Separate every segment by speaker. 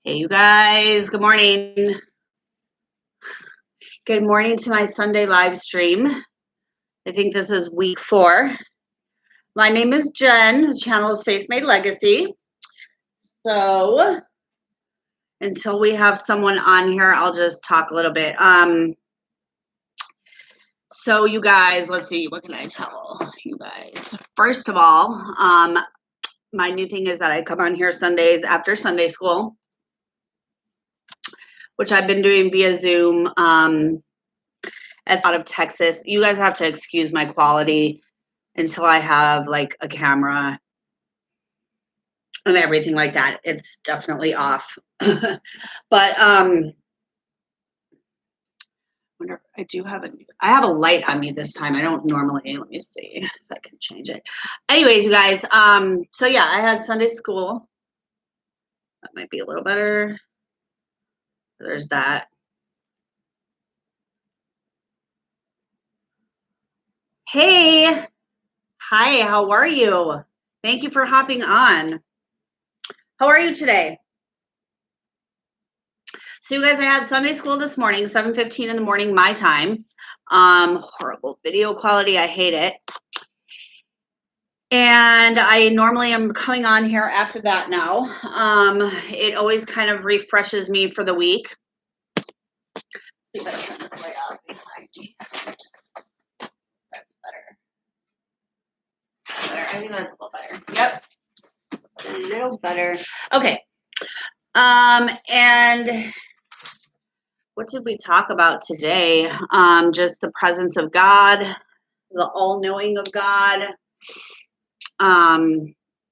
Speaker 1: Hey, you guys, good morning. Good morning to my Sunday live stream. I think this is week 4. My name is Jen. The channel is Faith Made Legacy. So until we have someone on here, I'll just talk a little bit. So you guys, let's see, what can I tell you guys? First of all, my new thing is that I come on here Sundays after Sunday school, which I've been doing via Zoom. It's out of Texas. You guys have to excuse my quality until I have like a camera and everything like that. It's definitely off. But wonder if I have a light on me this time. I don't normally. Let me see if I can change it. Anyways, you guys, so yeah, I had Sunday school. That might be a little better. There's that. Hey, hi, how are you? Thank you for hopping on. How are you today? So you guys, I had Sunday school this morning, 7:15 in the morning, my time. Horrible video quality. I hate it. And I normally am coming on here after that now. It always kind of refreshes me for the week. See if I can turn this light off behind me. That's better. I think that's a little better. Yep. A little better. Okay. And what did we talk about today? Just the presence of God, the all-knowing of God.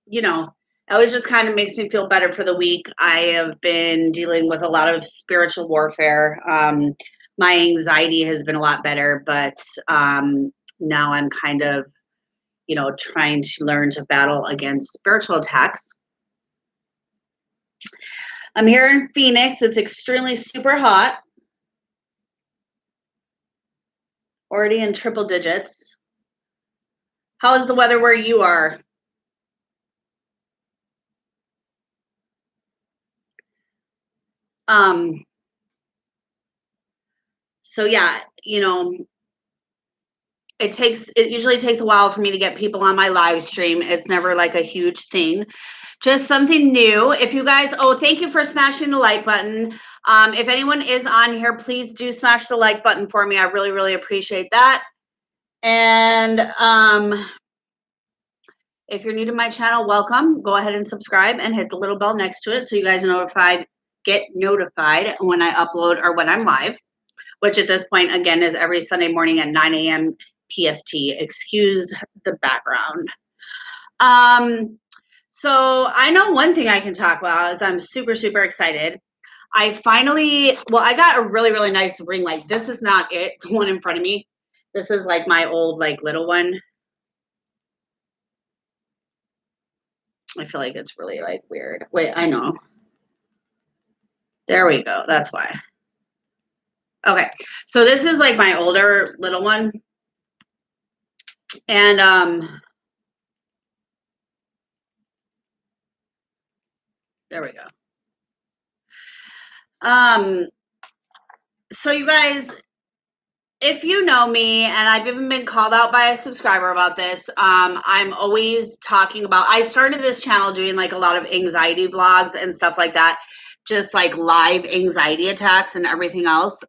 Speaker 1: You know, it always just kind of makes me feel better for the week. I have been dealing with a lot of spiritual warfare. My anxiety has been a lot better, but now I'm kind of, trying to learn to battle against spiritual attacks. I'm here in Phoenix. It's extremely super hot. Already in triple digits. How is the weather where you are? So yeah, it usually takes a while for me to get people on my live stream. It's never like a huge thing. Just something new. If you guys, thank you for smashing the like button. If anyone is on here, please do smash the like button for me. I really, really appreciate that. And if you're new to my channel, welcome. Go ahead and subscribe and hit the little bell next to it so you guys get notified when I upload or when I'm live, which at this point, again, is every Sunday morning at 9 a.m. PST. Excuse the background. So I know one thing I can talk about is I'm super, super excited. I got a really, really nice ring light. This is not it, the one in front of me. This is like my old, like little one. I feel like it's really like weird. Wait, I know. There we go. That's why. Okay. So this is like my older little one. And there we go. So you guys, if you know me, and I've even been called out by a subscriber about this, I'm always talking about, I started this channel doing like a lot of anxiety vlogs and stuff like that, just like live anxiety attacks and everything else.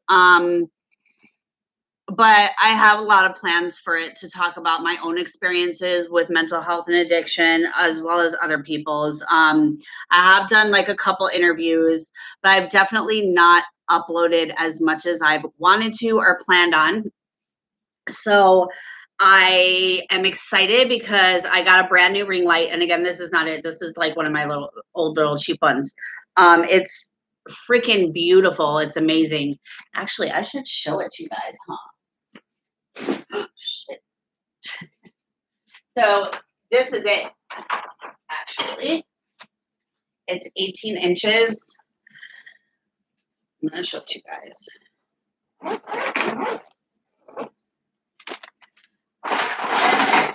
Speaker 1: But I have a lot of plans for it to talk about my own experiences with mental health and addiction, as well as other people's. I have done like a couple interviews, but I've definitely not uploaded as much as I've wanted to or planned on. So I am excited because I got a brand new ring light. And again, this is not it. This is like one of my little cheap ones. It's freaking beautiful. It's amazing. Actually, I should show it to you guys, huh? Shit. So this is it, actually. It's 18 inches. I'm going to show it to you guys.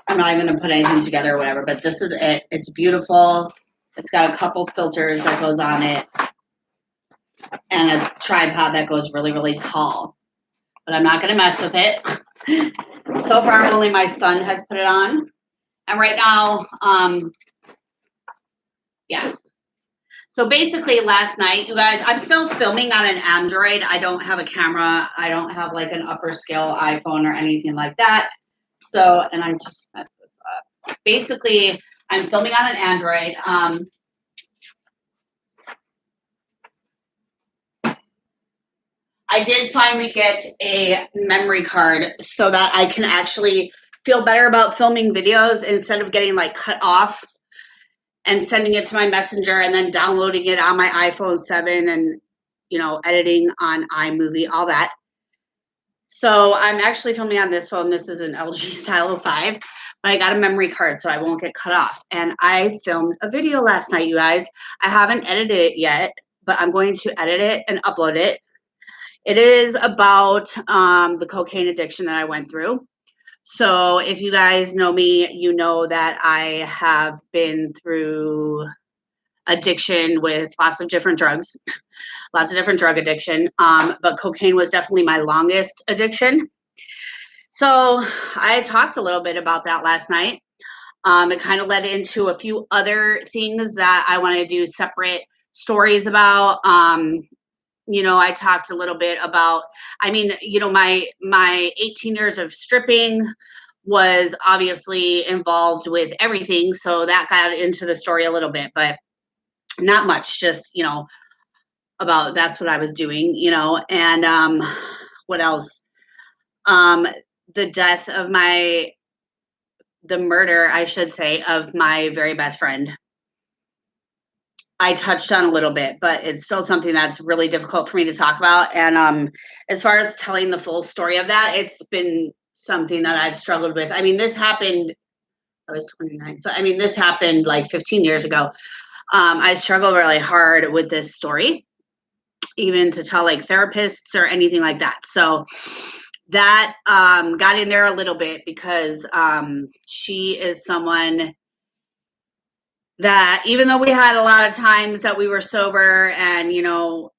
Speaker 1: I'm not even going to put anything together or whatever, but this is it. It's beautiful. It's got a couple filters that goes on it. and a tripod that goes really, really tall. But I'm not going to mess with it. So far, only my son has put it on. And right now, yeah. So basically last night, you guys, I'm still filming on an Android. I don't have a camera. I don't have like an upper scale iPhone or anything like that. So, and I just messed this up. Basically, I'm filming on an Android. I did finally get a memory card so that I can actually feel better about filming videos instead of getting like cut off and sending it to my messenger and then downloading it on my iPhone 7 and, you know, editing on iMovie, all that. So I'm actually filming on this phone. This is an LG Stylo 5, but I got a memory card so I won't get cut off. And I filmed a video last night, you guys. I haven't edited it yet, but I'm going to edit it and upload it. It is about the cocaine addiction that I went through. So if you guys know me, you know that I have been through addiction with lots of different drugs, lots of different drug addiction. But cocaine was definitely my longest addiction. So I talked a little bit about that last night. It kind of led into a few other things that I want to do separate stories about. You know, I talked a little bit about, I mean, you know, my 18 years of stripping was obviously involved with everything. So that got into the story a little bit, but not much, just, you know, about that's what I was doing, you know, and what else? The death of the murder, I should say, of my very best friend. I touched on a little bit, but it's still something that's really difficult for me to talk about. And as far as telling the full story of that, it's been something that I've struggled with. I mean, this happened, I was 29. So, I mean, this happened like 15 years ago. I struggled really hard with this story, even to tell like therapists or anything like that. So that got in there a little bit because she is someone that, even though we had a lot of times that we were sober and, you know,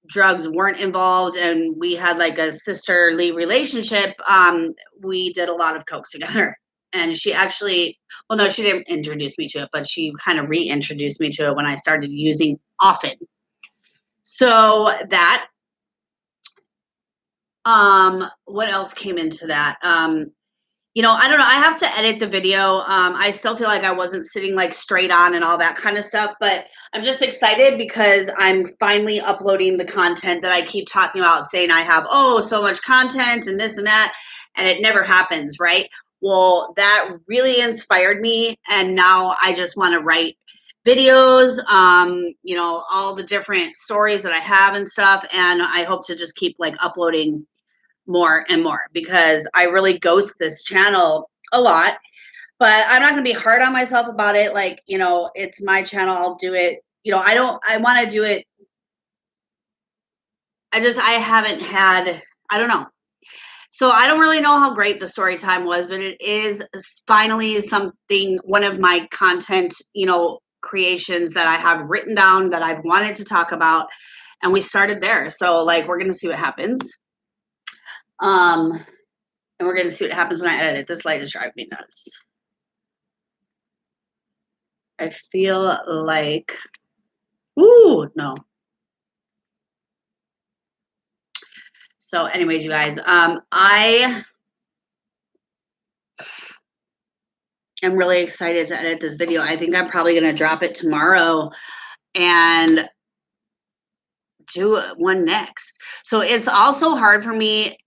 Speaker 1: drugs weren't involved and we had like a sisterly relationship, we did a lot of coke together. And she actually, well, no, she didn't introduce me to it, but she kind of reintroduced me to it when I started using often. So that, what else came into that? You know, I don't know. I have to edit the video. I still feel like I wasn't sitting like straight on and all that kind of stuff, but I'm just excited because I'm finally uploading the content that I keep talking about, saying I have, oh, so much content and this and that, and it never happens, right? Well, that really inspired me, and now I just want to write videos, you know, all the different stories that I have and stuff, and I hope to just keep like uploading more and more because I really ghost this channel a lot, but I'm not going to be hard on myself about it. Like, you know, it's my channel. I'll do it. You know, I want to do it. I haven't had, I don't know. So I don't really know how great the story time was, but it is finally something, one of my content, you know, creations that I have written down that I've wanted to talk about. And we started there. So like, we're going to see what happens. And we're going to see what happens when I edit it. This light is driving me nuts. I feel like, ooh, no. So anyways, you guys, I am really excited to edit this video. I think I'm probably going to drop it tomorrow and do one next. So it's also hard for me.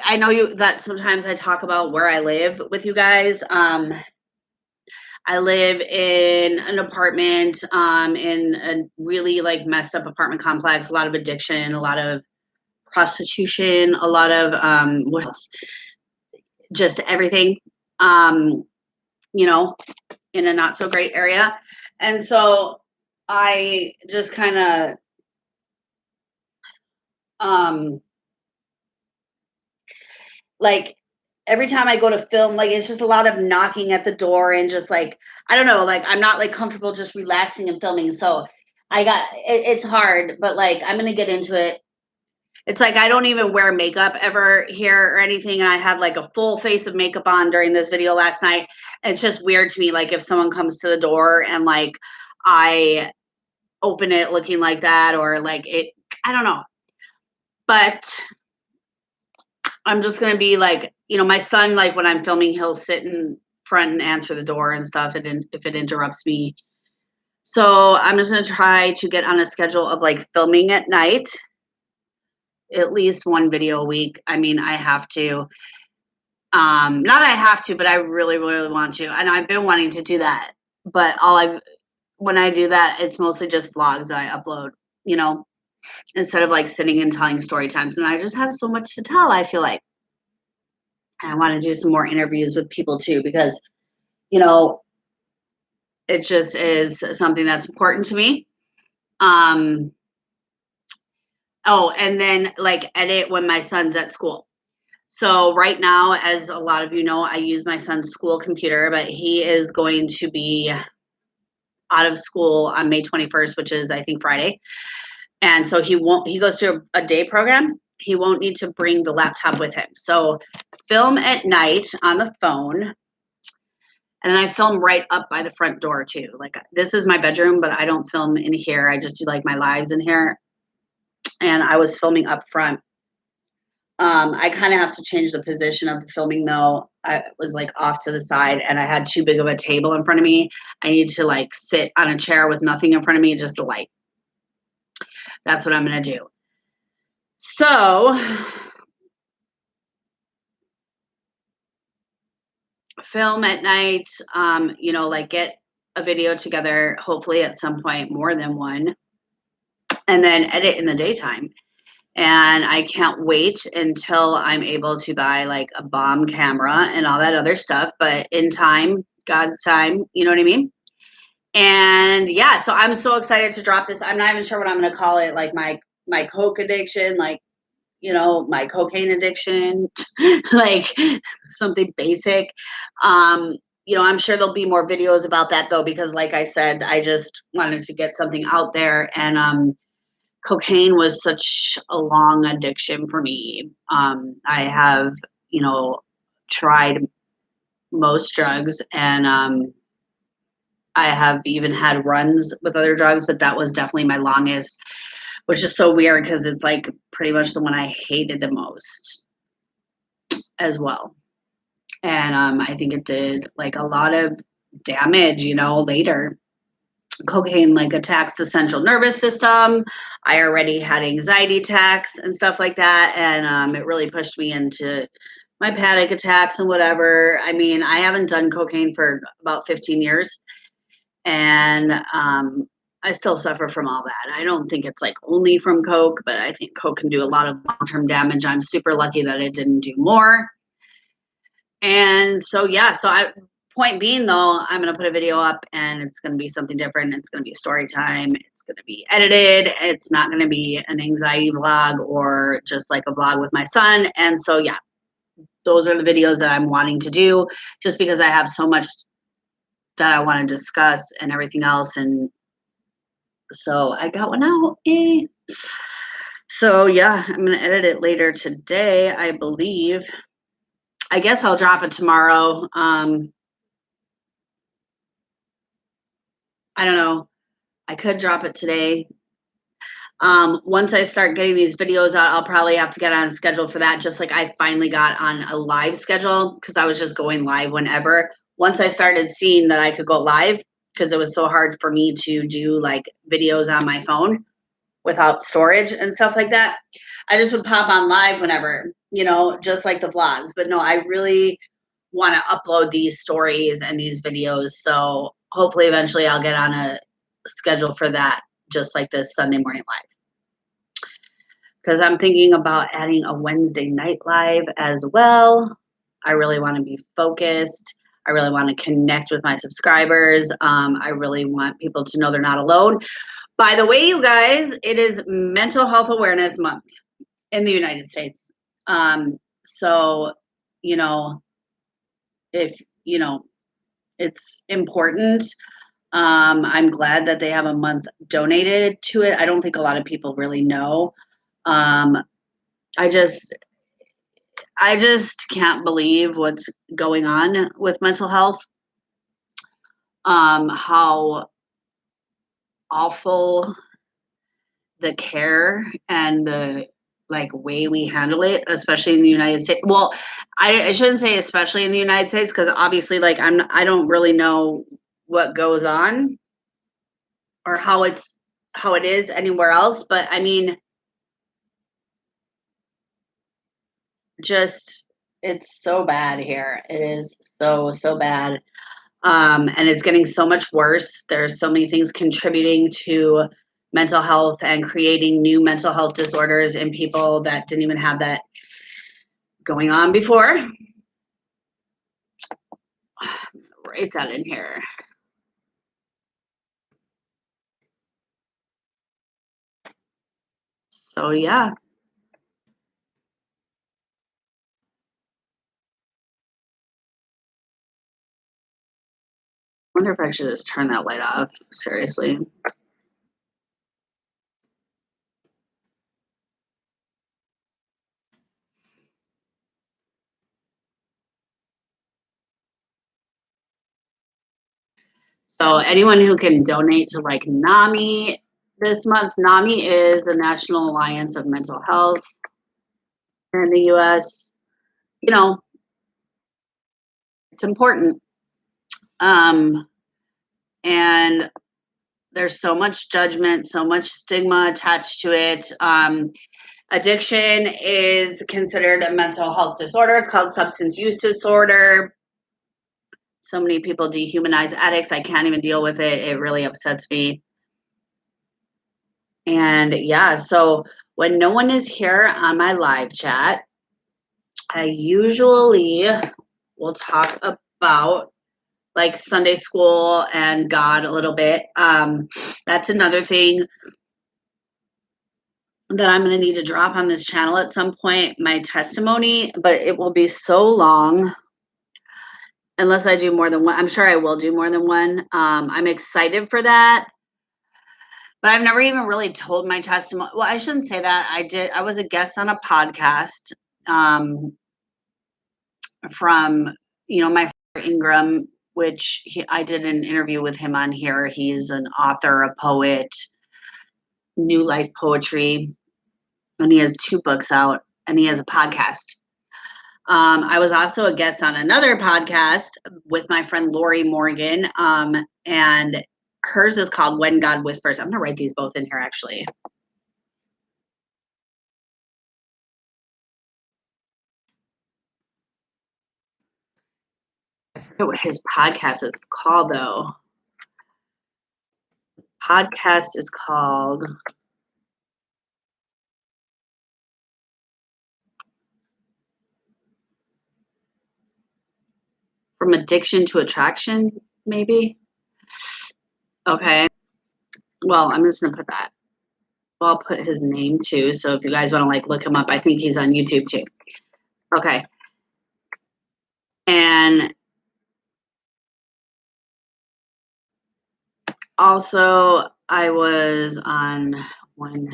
Speaker 1: I know that sometimes I talk about where I live with you guys. I live in an apartment, in a really like messed up apartment complex, a lot of addiction, a lot of prostitution, a lot of, what else? Just everything, you know, in a not so great area. And so I just kind of, like every time I go to film, like it's just a lot of knocking at the door and just like, I don't know, like I'm not like comfortable just relaxing and filming. So it's hard, but like I'm gonna get into it. It's like I don't even wear makeup ever here or anything, and I had like a full face of makeup on during this video last night. It's just weird to me, like if someone comes to the door and like I open it looking like that, or like it, I don't know. But I'm just gonna be like, you know, my son, like when I'm filming, he'll sit in front and answer the door and stuff, and if it interrupts me. So I'm just gonna try to get on a schedule of like filming at night, at least one video a week. I mean, I have to. Not I have to, but I really, really want to. And I've been wanting to do that. But when I do that, it's mostly just vlogs that I upload, you know, instead of like sitting and telling story times. And I just have so much to tell, I feel like. And I want to do some more interviews with people too, because, you know, it just is something that's important to me. Oh, and then like edit when my son's at school. So right now, as a lot of you know, I use my son's school computer, but he is going to be out of school on May 21st, which is I think Friday. And so he goes to a day program. He won't need to bring the laptop with him. So film at night on the phone. And then I film right up by the front door too. Like this is my bedroom, but I don't film in here. I just do like my lives in here. And I was filming up front. I kind of have to change the position of the filming though. I was like off to the side and I had too big of a table in front of me. I need to like sit on a chair with nothing in front of me, just a light. That's what I'm going to do. So film at night, you know, like get a video together, hopefully at some point more than one, and then edit in the daytime. And I can't wait until I'm able to buy like a bomb camera and all that other stuff, but in time, God's time, you know what I mean? And yeah, so I'm so excited to drop this. I'm not even sure what I'm going to call it, like my coke addiction, like, you know, my cocaine addiction, like something basic. You know, I'm sure there'll be more videos about that though, because like I said, I just wanted to get something out there, and cocaine was such a long addiction for me. I have, you know, tried most drugs, and I have even had runs with other drugs, but that was definitely my longest, which is so weird because it's like pretty much the one I hated the most as well. And I think it did like a lot of damage, you know, later. Cocaine like attacks the central nervous system. I already had anxiety attacks and stuff like that, and it really pushed me into my panic attacks and whatever. I mean, I haven't done cocaine for about 15 years, and I still suffer from all that. I don't think it's like only from coke, but I think coke can do a lot of long-term damage. I'm super lucky that it didn't do more. And so yeah, so point being though, I'm gonna put a video up and it's gonna be something different. It's gonna be story time. It's gonna be edited. It's not gonna be an anxiety vlog or just like a vlog with my son. And so yeah, those are the videos that I'm wanting to do, just because I have so much that I want to discuss and everything else. And so I got one out. Yay. So yeah, I'm gonna edit it later today, I believe. I guess I'll drop it tomorrow. I don't know. I could drop it today. Once I start getting these videos out, I'll probably have to get on a schedule for that. Just like I finally got on a live schedule because I was just going live whenever. Once I started seeing that I could go live, because it was so hard for me to do like videos on my phone without storage and stuff like that, I just would pop on live whenever, you know, just like the vlogs. But no, I really want to upload these stories and these videos. So hopefully eventually I'll get on a schedule for that, just like this Sunday morning live. Because I'm thinking about adding a Wednesday night live as well. I really want to be focused. I really want to connect with my subscribers. I really want people to know they're not alone. By the way, you guys, it is Mental Health Awareness Month in the United States. So, you know, if, you know, it's important. I'm glad that they have a month donated to it. I don't think a lot of people really know. I just can't believe what's going on with mental health. How awful the care and the way we handle it, especially in the United States. Well, I shouldn't say especially in the United States, because obviously I don't really know what goes on or how it is anywhere else. But I mean, just it's so bad here. It is so bad. And it's getting so much worse. There's so many things contributing to mental health and creating new mental health disorders in people that didn't even have that going on before. Write that in here. So yeah. I wonder if I should just turn that light off. Seriously. So anyone who can donate to NAMI this month. NAMI is the National Alliance of Mental Health here in the US. You know, it's important. And there's so much judgment, so much stigma attached to it. Addiction is considered a mental health disorder. It's called substance use disorder. So many people dehumanize addicts. I can't even deal with it. It really upsets me. And yeah, so when no one is here on my live chat, I usually will talk about Sunday school and God a little bit. That's another thing that I'm going to need to drop on this channel at some point, my testimony, but it will be so long unless I do more than one. I'm sure I will do more than one. I'm excited for that, but I've never even really told my testimony. Well, I shouldn't say that. I was a guest on a podcast from, my friend Ingram, which I did an interview with him on here. He's an author, a poet, new life poetry, and he has 2 books out, and he has a podcast. I was also a guest on another podcast with my friend Lori Morgan, and hers is called When God Whispers. I'm going to write these both in here, actually. I forget what his podcast is called, though. Podcast is called From Addiction to Attraction, maybe? Okay. Well, I'm just going to put that. Well, I'll put his name, too, so if you guys want to, look him up, I think he's on YouTube, too. Okay. And also, I was on When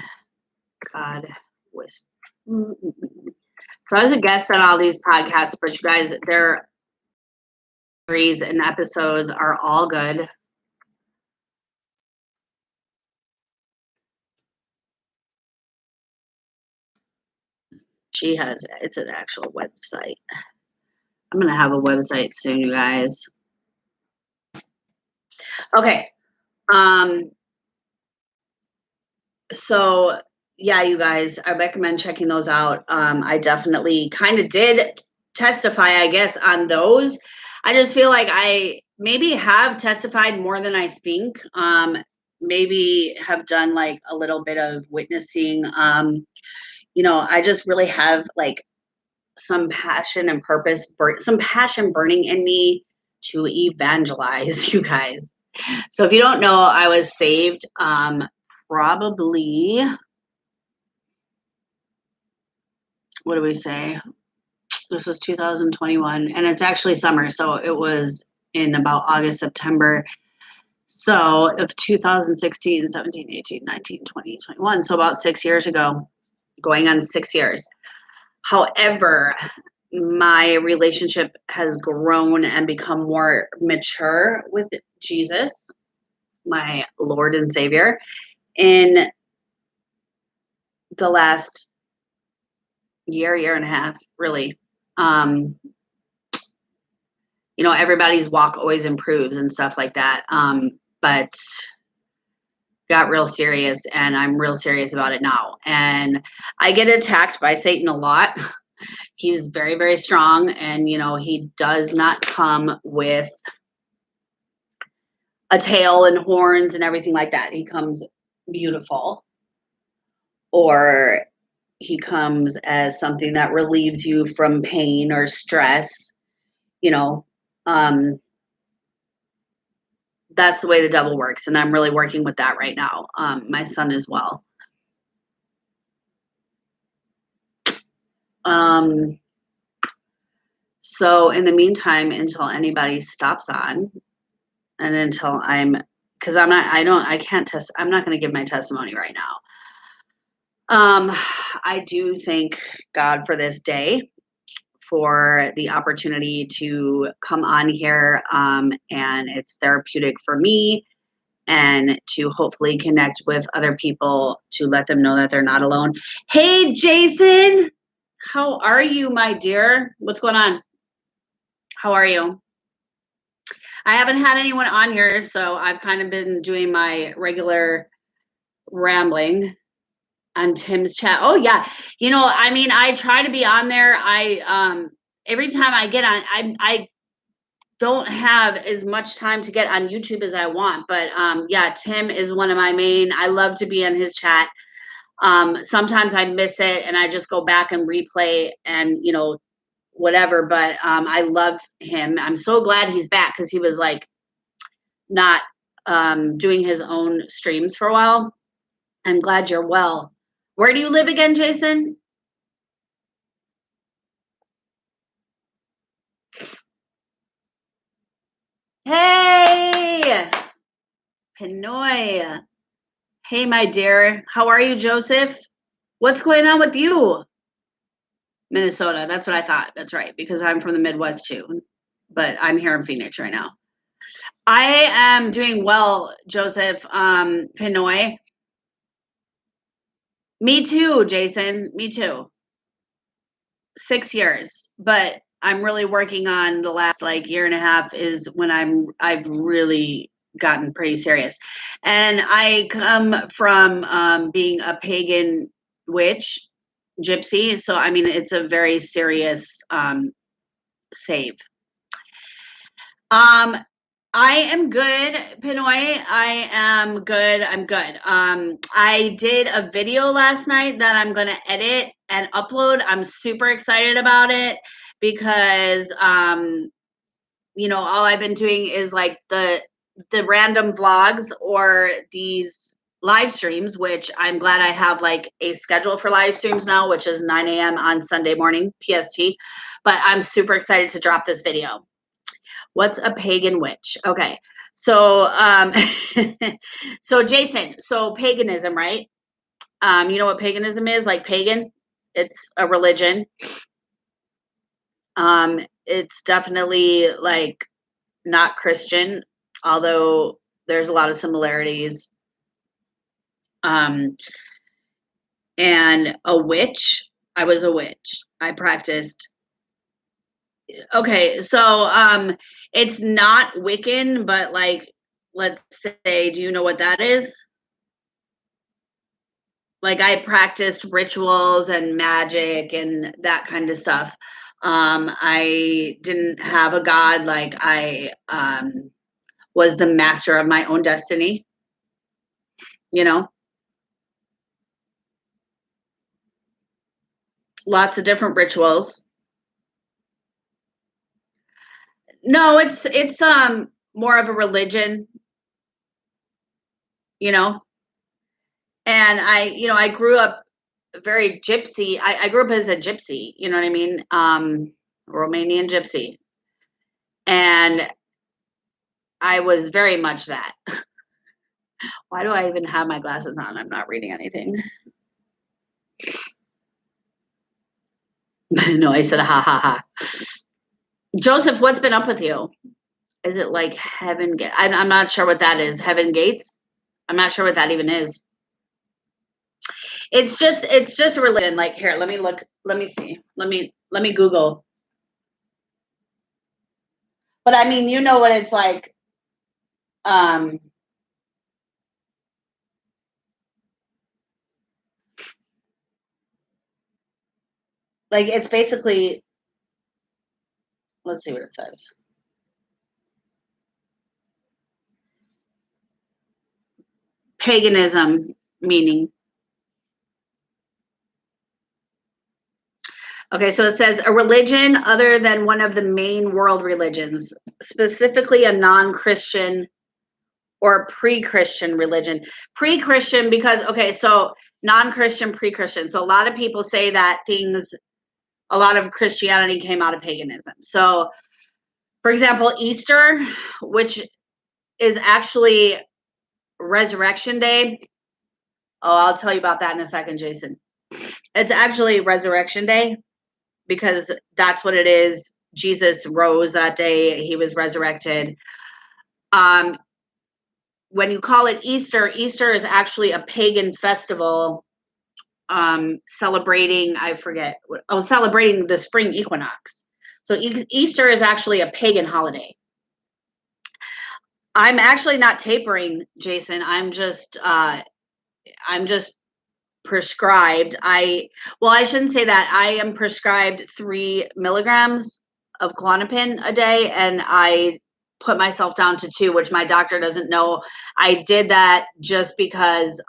Speaker 1: God Whispers. So I was a guest on all these podcasts, but you guys, their series and episodes are all good. It's an actual website. I'm going to have a website soon, you guys. Okay. So yeah, you guys, I recommend checking those out. I definitely kind of did testify, I guess, on those. I just feel like I maybe have testified more than I think. Maybe have done a little bit of witnessing. I just really have some passion and purpose, some passion burning in me to evangelize, you guys. So if you don't know, I was saved probably, what do we say? This was 2021, and it's actually summer, so it was in about August, September. So of 2016, 17, 18, 19, 20, 21. So about 6 years ago, going on 6 years. However, my relationship has grown and become more mature with Jesus, my Lord and Savior, in the last year and a half, really. You know, everybody's walk always improves and stuff like that. But got real serious, and I'm real serious about it now. And I get attacked by Satan a lot. He's very, very strong, and you know, he does not come with a tail and horns and everything like that. He comes beautiful, or he comes as something that relieves you from pain or stress, you know. That's the way the devil works, and I'm really working with that right now. My son as well. So in the meantime, until anybody stops on, and until because I'm not going to give my testimony right now. I do thank God for this day, for the opportunity to come on here, and it's therapeutic for me, and to hopefully connect with other people to let them know that they're not alone. Hey, Jason, how are you, my dear? What's going on? How are you? I haven't had anyone on here, so I've kind of been doing my regular rambling on Tim's chat. Oh yeah. You know, I mean, I try to be on there. Every time I get on, I don't have as much time to get on YouTube as I want, but yeah, Tim is one of my main. I love to be in his chat. Sometimes I miss it and I just go back and replay and, you know, whatever, but I love him. I'm so glad he's back, because he was like not doing his own streams for a while. I'm glad you're well. Where do you live again, Jason? Hey, Pinoy. Hey, my dear. How are you, Joseph? What's going on with you? Minnesota. That's what I thought. That's right, because I'm from the Midwest too. But I'm here in Phoenix right now. I am doing well, Joseph. Pinoy. Me too, Jason. Me too. 6 years. But I'm really working on the last like year and a half is when I've really gotten pretty serious. And I come from being a pagan witch, gypsy. So I mean, it's a very serious save. I am good, Pinoy. I am good. I'm good. I did a video last night that I'm gonna edit and upload. I'm super excited about it because you know, all I've been doing is like the random vlogs or these live streams, which I'm glad I have like a schedule for live streams now, which is 9 a.m. on Sunday morning PST. But I'm super excited to drop this video. What's a pagan witch? Okay. So so Jason, so paganism, right? You know what paganism is? Like pagan, it's a religion. It's definitely like not Christian, although there's a lot of similarities. And a witch, I was a witch. I practiced. Okay, so it's not Wiccan, but like, let's say, do you know what that is? Like, I practiced rituals and magic and that kind of stuff. I didn't have a god. Like, I was the master of my own destiny, you know? Lots of different rituals. No, it's more of a religion, you know? And I grew up very gypsy. I grew up as a gypsy, you know what I mean? Romanian gypsy. And I was very much that. Why do I even have my glasses on? I'm not reading anything. No, I said ha ha ha. Joseph, what's been up with you? Is it like heaven gate? I'm not sure what that is. Heaven gates? I'm not sure what that even is. It's just religion. Like, here, let me look. Let me see. Let me Google. But I mean, you know what it's like. Like it's basically, let's see what it says. Paganism meaning. Okay, so it says a religion other than one of the main world religions, specifically a non-Christian or pre-Christian religion. Pre-Christian because, okay, so non-Christian, pre-Christian. So a lot of people say that a lot of Christianity came out of paganism. So, for example, Easter, which is actually Resurrection Day. Oh, I'll tell you about that in a second, Jason. It's actually Resurrection Day because that's what it is. Jesus rose that day. He was resurrected. When you call it Easter, Easter is actually a pagan festival celebrating, celebrating the spring equinox. So Easter is actually a pagan holiday. I'm actually not tapering, Jason. I'm just prescribed. I shouldn't say that. I am prescribed 3 milligrams of Klonopin a day, and I put myself down to 2, which my doctor doesn't know. I did that just because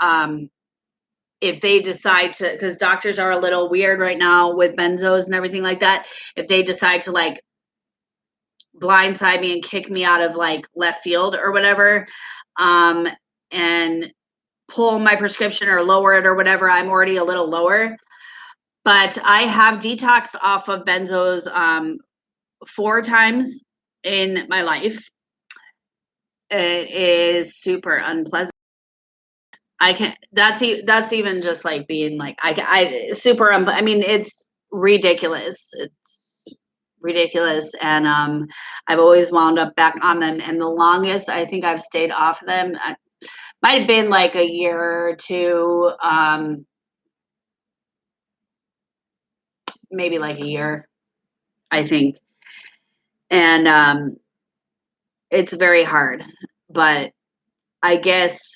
Speaker 1: if they decide to, because doctors are a little weird right now with benzos and everything like that. If they decide to like blindside me and kick me out of like left field or whatever, and pull my prescription or lower it or whatever, I'm already a little lower. But I have detoxed off of benzos 4 times in my life. It is super unpleasant. I can't. That's even just like being like I super. I mean, it's ridiculous. It's ridiculous, and I've always wound up back on them. And the longest I think I've stayed off of them might have been like a year or 2. Maybe like a year, I think. And it's very hard, but I guess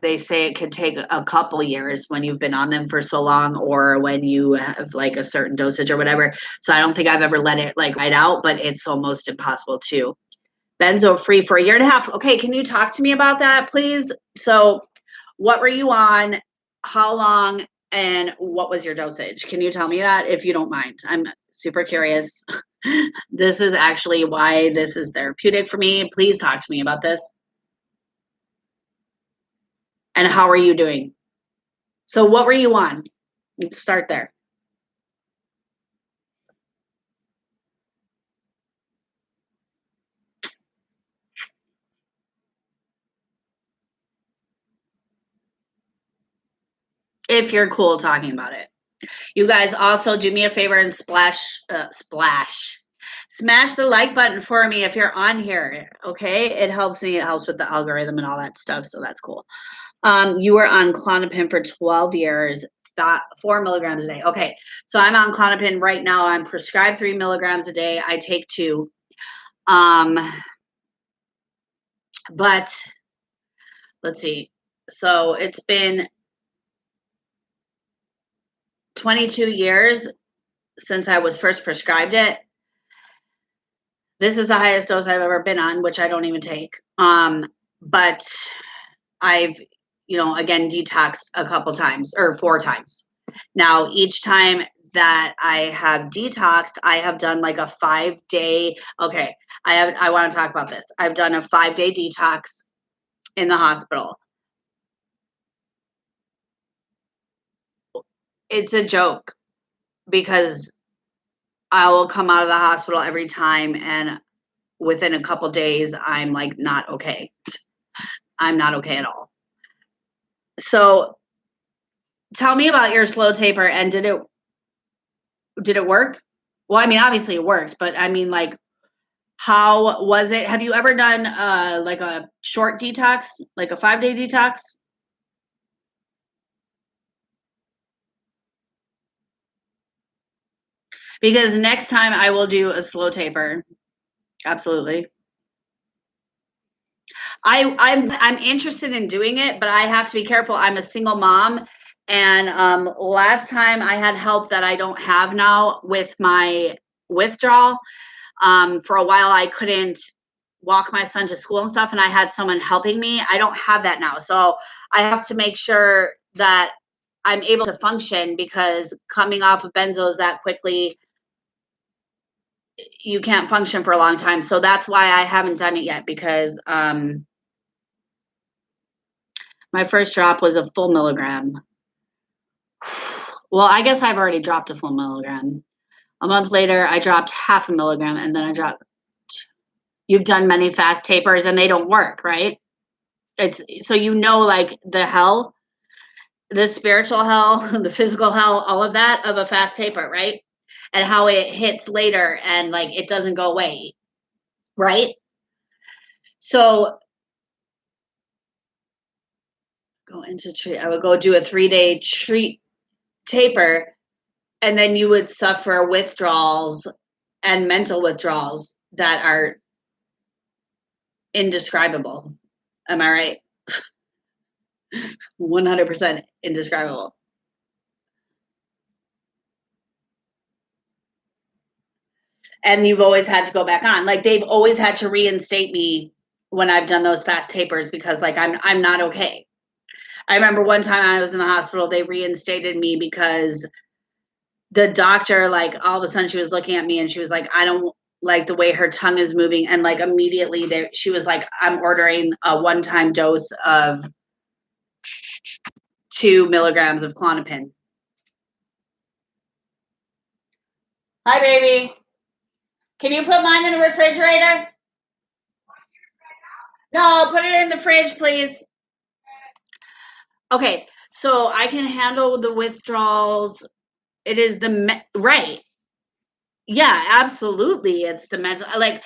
Speaker 1: they say it could take a couple years when you've been on them for so long, or when you have like a certain dosage or whatever. So I don't think I've ever let it like ride out, but it's almost impossible to. Benzo free for a year and a half. Okay, can you talk to me about that, please? So what were you on? How long? And what was your dosage? Can you tell me that if you don't mind? I'm super curious. This is actually why this is therapeutic for me. Please talk to me about this. And how are you doing? So what were you on? Let's start there. If you're cool talking about it. You guys also do me a favor and smash the like button for me if you're on here. Okay, it helps me. It helps with the algorithm and all that stuff. So that's cool. You were on Klonopin for 12 years, 4 milligrams a day. Okay, so I'm on Klonopin right now. I'm prescribed 3 milligrams a day. I take 2. But let's see. So it's been 22 years since I was first prescribed it. This is the highest dose I've ever been on, which I don't even take. But I've, again, detoxed a couple times or 4 times. Now, each time that I have detoxed, I have done like a 5-day. Okay, I want to talk about this. I've done a 5-day detox in the hospital. It's a joke because I will come out of the hospital every time and within a couple days, I'm like not okay. I'm not okay at all. So tell me about your slow taper, and did it work? Well, I mean, obviously it worked, but I mean, like, how was it? Have you ever done like a short detox, like a 5-day detox? Because next time I will do a slow taper. Absolutely. I'm interested in doing it, but I have to be careful. I'm a single mom, and last time I had help that I don't have now with my withdrawal. For a while, I couldn't walk my son to school and stuff, and I had someone helping me. I don't have that now, so I have to make sure that I'm able to function, because coming off of benzos that quickly, you can't function for a long time. So that's why I haven't done it yet, because my first drop was a full milligram. Well, I guess I've already dropped a full milligram. A month later, I dropped half a milligram, and then I dropped. You've done many fast tapers and they don't work, right? It's so, like the hell, the spiritual hell, the physical hell, all of that of a fast taper, right? And how it hits later and like it doesn't go away, right? So go into treat. I would go do a 3-day treat taper, and then you would suffer withdrawals and mental withdrawals that are indescribable. Am I right? 100% indescribable. And you've always had to go back on. Like, they've always had to reinstate me when I've done those fast tapers, because like I'm not okay. I remember one time I was in the hospital, they reinstated me because the doctor, like, all of a sudden she was looking at me and she was like, I don't like the way her tongue is moving, and like immediately she was like, I'm ordering a one-time dose of 2 milligrams of Klonopin. Hi, baby. Can you put mine in the refrigerator? No, put it in the fridge, please. Okay, so I can handle the withdrawals. It is right. Yeah, absolutely. It's the mental, like,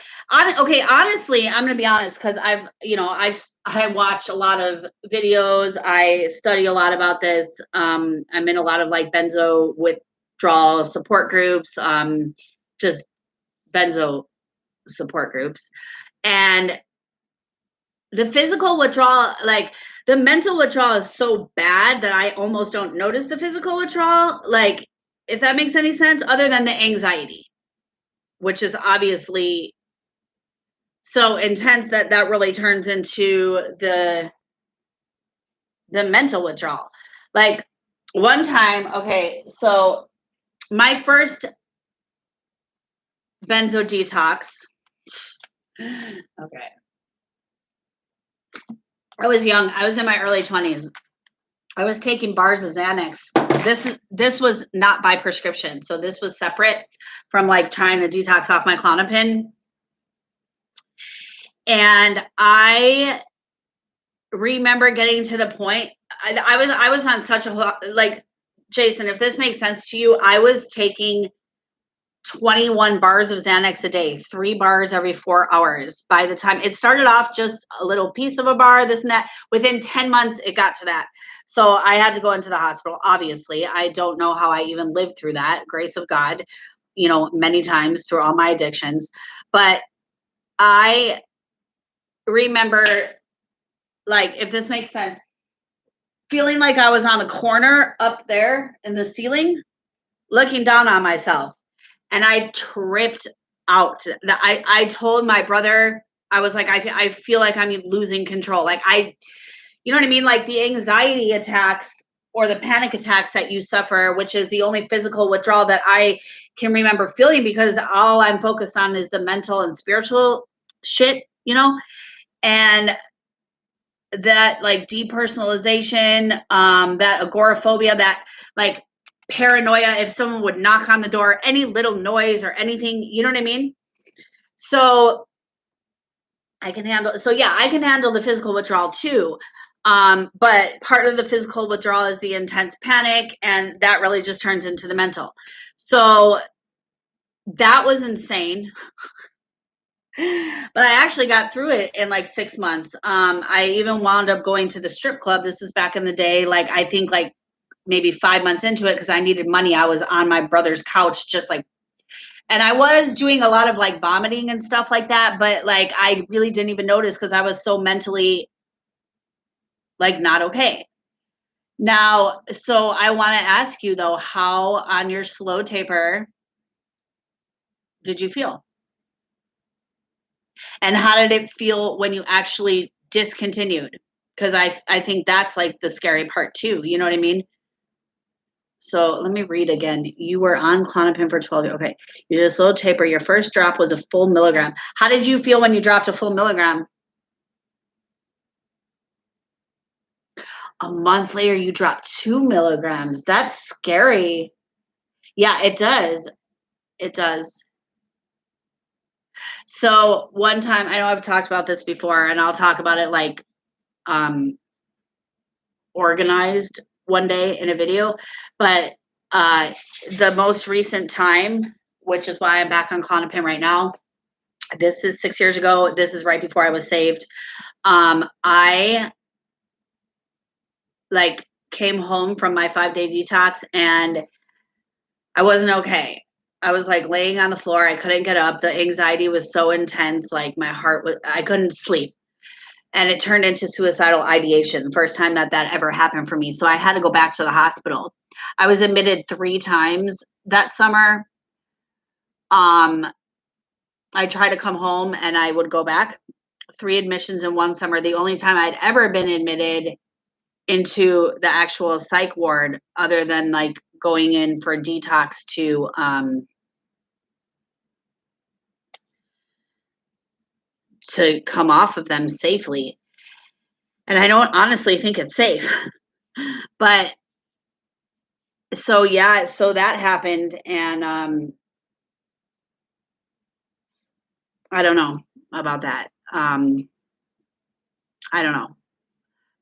Speaker 1: okay, honestly, I'm gonna be honest, because I watch a lot of videos, I study a lot about this. I'm in a lot of like benzo withdrawal support groups, just benzo support groups. And the physical withdrawal, like the mental withdrawal is so bad that I almost don't notice the physical withdrawal. Like, if that makes any sense, other than the anxiety, which is obviously so intense that really turns into the mental withdrawal. Like, one time, okay, so my first benzo detox, okay, I was young. I was in my early 20s. I was taking bars of Xanax. This was not by prescription, so this was separate from like trying to detox off my Klonopin. And I remember getting to the point, I was on such a, like, Jason, if this makes sense to you, I was taking 21 bars of Xanax a day, 3 bars every 4 hours. By the time it started off just a little piece of a bar, this and that, within 10 months, it got to that. So I had to go into the hospital. Obviously, I don't know how I even lived through that. Grace of God, many times through all my addictions. But I remember, like, if this makes sense, feeling like I was on the corner up there in the ceiling, looking down on myself. And I tripped out. I told my brother, I was like, I feel like I'm losing control. Like, you know what I mean? Like, the anxiety attacks or the panic attacks that you suffer, which is the only physical withdrawal that I can remember feeling, because all I'm focused on is the mental and spiritual shit, and that, like, depersonalization, that agoraphobia, that, like, paranoia if someone would knock on the door, any little noise or anything, you know what I mean? So I can handle, so yeah, I can handle the physical withdrawal too. But part of the physical withdrawal is the intense panic, and that really just turns into the mental. So that was insane. But I actually got through it in like 6 months. I even wound up going to the strip club. This is back in the day. Like, I think like maybe 5 months into it, because I needed money. I was on my brother's couch, just like, and I was doing a lot of like vomiting and stuff like that. But like, I really didn't even notice because I was so mentally like not okay. Now, so I want to ask you though, how on your slow taper did you feel? And how did it feel when you actually discontinued? Because I think that's like the scary part too. You know what I mean? So let me read again. You were on Klonopin for 12 years. Okay. You did a slow taper. Your first drop was a full milligram. How did you feel when you dropped a full milligram? A month later, you dropped 2 milligrams. That's scary. Yeah, it does. It does. So one time, I know I've talked about this before, and I'll talk about it like um organized one day in a video, but the most recent time, which is why I'm back on Klonopin right now, this is 6 years ago. This is right before I was saved. I like came home from my 5-day detox, and I wasn't okay. I was like laying on the floor. I couldn't get up. The anxiety was so intense. Like my heart was, I couldn't sleep. And it turned into suicidal ideation, the first time that that ever happened for me. So I had to go back to the hospital. I was admitted 3 times that summer. I tried to come home and I would go back. 3 admissions in one summer. The only time I'd ever been admitted into the actual psych ward, other than like going in for detox to come off of them safely. And I don't honestly think it's safe. But so yeah, so that happened, and I don't know about that. I don't know.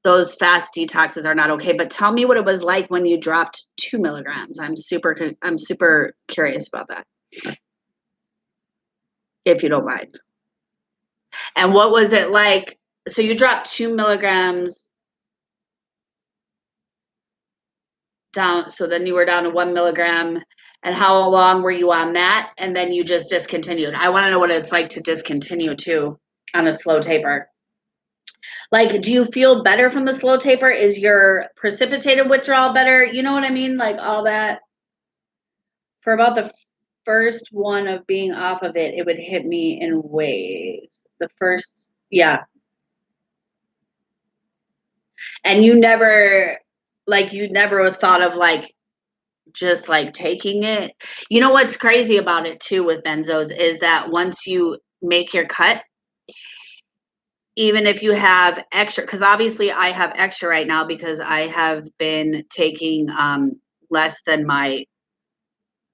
Speaker 1: Those fast detoxes are not okay. But tell me what it was like when you dropped 2 milligrams. I'm super curious about that, if you don't mind. And what was it like? So you dropped 2 milligrams down. So then you were down to 1 milligram. And how long were you on that? And then you just discontinued. I want to know what it's like to discontinue too on a slow taper. Like, do you feel better from the slow taper? Is your precipitated withdrawal better? You know what I mean? Like all that. For about the first one of being off of it, it would hit me in waves. The first, yeah. And you never, like, you never thought of like just like taking it. You know what's crazy about it too with benzos is that once you make your cut, even if you have extra, because obviously I have extra right now because I have been taking less than my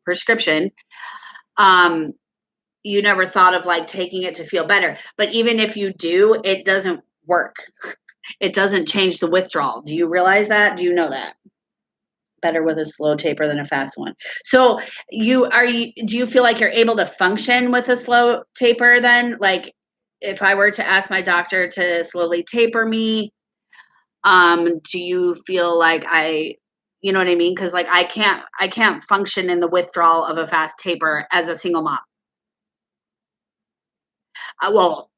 Speaker 1: prescription. um you never thought of like taking it to feel better, but even if you do, it doesn't work. It doesn't change the withdrawal. Do you realize that? Do you know that? Better with a slow taper than a fast one. So do you feel like you're able to function with a slow taper then? Like if I were to ask my doctor to slowly taper me, do you feel like you know what I mean? Because like I can't function in the withdrawal of a fast taper as a single mom. Well,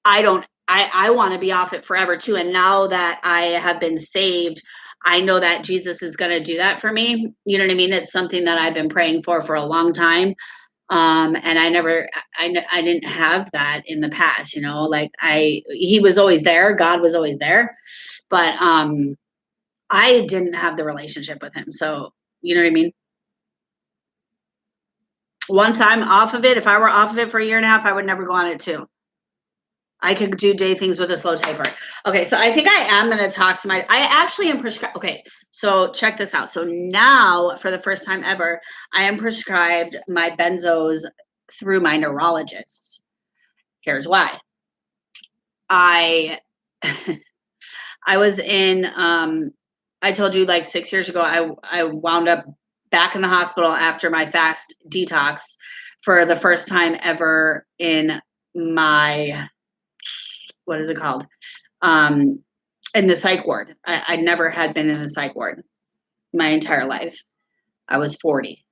Speaker 1: I don't, I want to be off it forever too. And now that I have been saved, I know that Jesus is going to do that for me. You know what I mean? It's something that I've been praying for a long time. And I didn't have that in the past, you know, like he was always there. God was always there, but, I didn't have the relationship with him. So, you know what I mean? Once I'm off of it, if I were off of it for a year and a half, I would never go on it too. I could do day things with a slow taper. Okay, so I think I am going to talk to I actually am prescribed. Okay, so check this out. So now, for the first time ever, I am prescribed my benzos through my neurologist. Here's why. I I was in I told you like 6 years ago I wound up back in the hospital after my fast detox for the first time ever in my, what is it called? In the psych ward. I never had been in the psych ward my entire life. I was 40.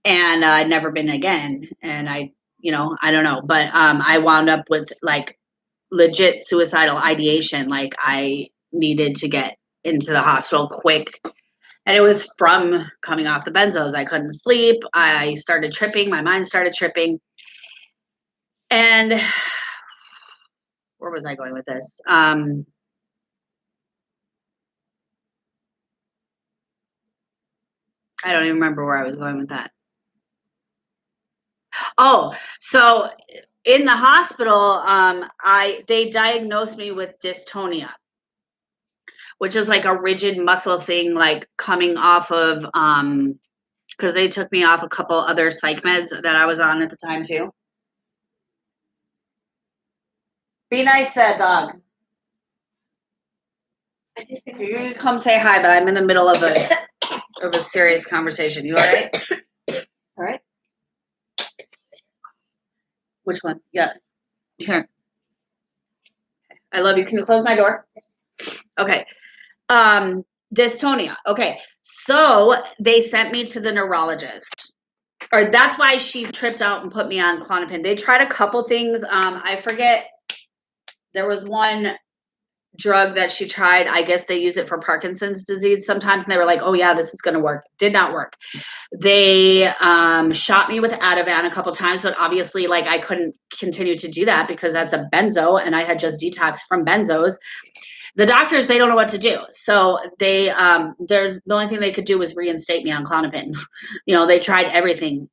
Speaker 1: And I'd never been again. And I don't know, but I wound up with like legit suicidal ideation. Like I needed to get into the hospital quick. And it was from coming off the benzos. I couldn't sleep. I started tripping. My mind started tripping. And where was I going with this? I don't even remember where I was going with that. Oh, so in the hospital, they diagnosed me with dystonia, which is like a rigid muscle thing, like coming off of because they took me off a couple other psych meds that I was on at the time too. Be nice to that dog. I just think you can come say hi, but I'm in the middle of a serious conversation. You all right? All right. Which one? Yeah. Here. I love you. Can you close my door? Okay. Dystonia. Okay. So they sent me to the neurologist. Or that's why she tripped out and put me on Klonopin. They tried a couple things. I forget. There was one drug that she tried. I guess they use it for Parkinson's disease sometimes. And they were like, oh yeah, this is going to work. Did not work. They shot me with Ativan a couple times, but obviously like I couldn't continue to do that because that's a benzo and I had just detoxed from benzos. The doctors, they don't know what to do. So they there's the only thing they could do was reinstate me on Klonopin. They tried everything.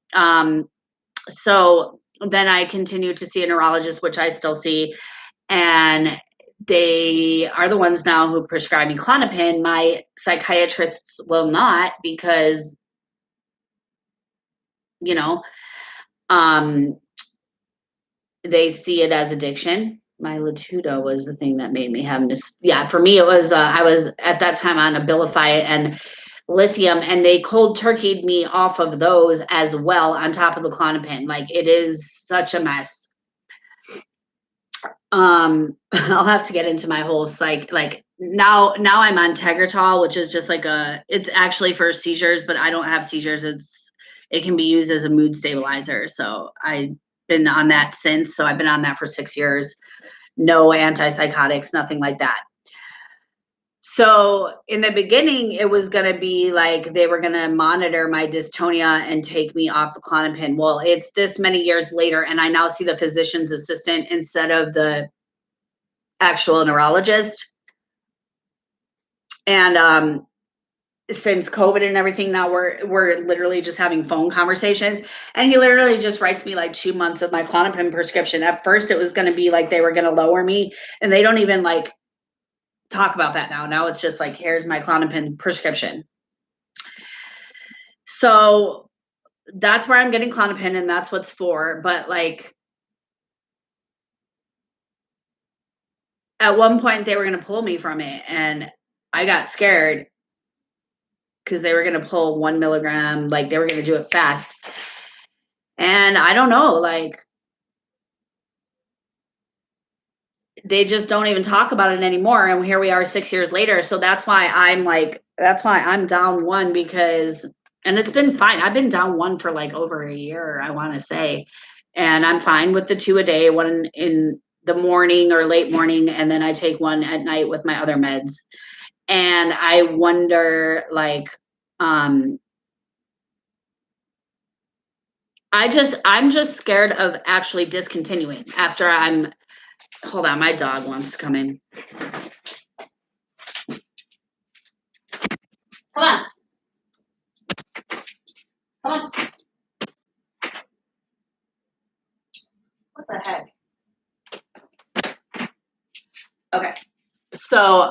Speaker 1: So then I continued to see a neurologist, which I still see, and they are the ones now who prescribe me Klonopin. My psychiatrists will not because, they see it as addiction. My Latuda was the thing that made me have this. Yeah, for me, it was, I was at that time on Abilify and lithium, and they cold turkeyed me off of those as well on top of the Klonopin. Like it is such a mess. I'll have to get into my whole psych. Like now I'm on Tegretol, which is just like it's actually for seizures, but I don't have seizures. It can be used as a mood stabilizer. So I've been on that since. So I've been on that for 6 years. No antipsychotics, nothing like that. So in the beginning, it was going to be like they were going to monitor my dystonia and take me off the Klonopin. Well, it's this many years later, and I now see the physician's assistant instead of the actual neurologist. And since COVID and everything, now we're literally just having phone conversations. And he literally just writes me like 2 months of my Klonopin prescription. At first, it was going to be like they were going to lower me, and they don't even like talk about that now. Now it's just like, here's my Klonopin prescription. So that's where I'm getting Klonopin, and that's what's for. But like at one point, they were going to pull me from it, and I got scared because they were going to pull 1 milligram, like they were going to do it fast. And I don't know, like they just don't even talk about it anymore. And here we are 6 years later. So that's why I'm down one, because, and it's been fine. I've been down one for like over a year, I want to say. And I'm fine with the 2 a day, one in the morning or late morning. And then I take one at night with my other meds. And I wonder, like, I'm just scared of actually discontinuing after hold on, my dog wants to come in. Come on. Come on. What the heck? Okay. So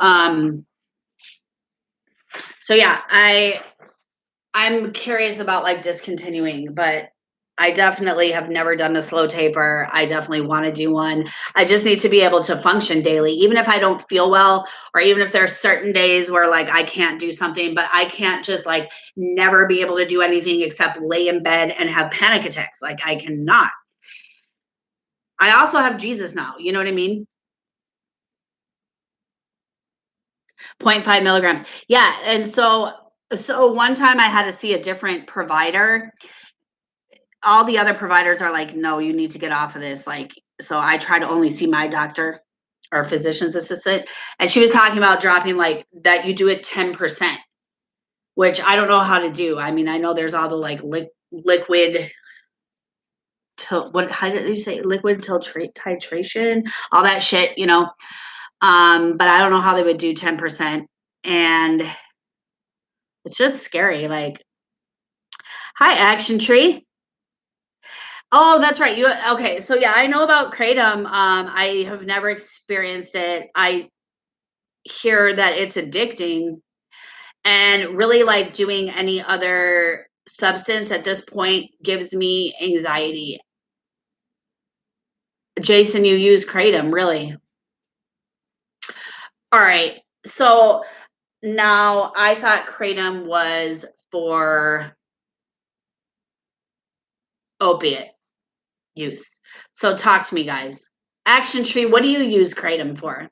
Speaker 1: yeah, I'm curious about like discontinuing, but I definitely have never done a slow taper. I definitely want to do one. I just need to be able to function daily, even if I don't feel well, or even if there's certain days where like I can't do something, but I can't just like never be able to do anything except lay in bed and have panic attacks. Like I cannot. I also have Jesus now. You know what I mean? 0.5 milligrams. Yeah. And so one time I had to see a different provider. All the other providers are like, no, you need to get off of this. Like, so I try to only see my doctor or physician's assistant. And she was talking about dropping like that you do it 10%, which I don't know how to do. I mean, I know there's all the like liquid how did you say liquid titration, all that shit, you know. But I don't know how they would do 10%. And it's just scary. Like, hi, Action Tree. Oh, that's right. You okay? So yeah, I know about kratom. I have never experienced it. I hear that it's addicting, and really like doing any other substance at this point gives me anxiety. Jason, you use kratom, really? All right. So now I thought kratom was for opiate use. So talk to me, guys. Action Tree, what do you use kratom for?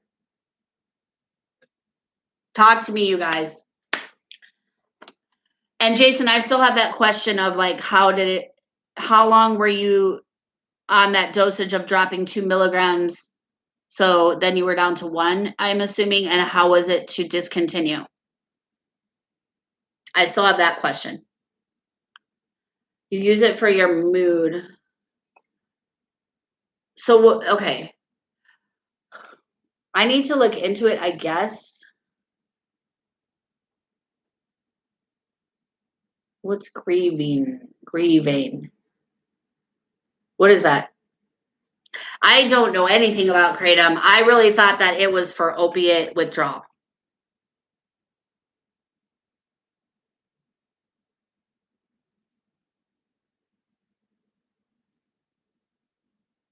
Speaker 1: Talk to me, you guys. And Jason, I still have that question of like, how long were you on that dosage of dropping 2 milligrams? So then you were down to 1, I'm assuming. And how was it to discontinue? I still have that question. You use it for your mood. So, okay. I need to look into it, I guess. What's grieving? Grieving. What is that? I don't know anything about kratom. I really thought that it was for opiate withdrawal.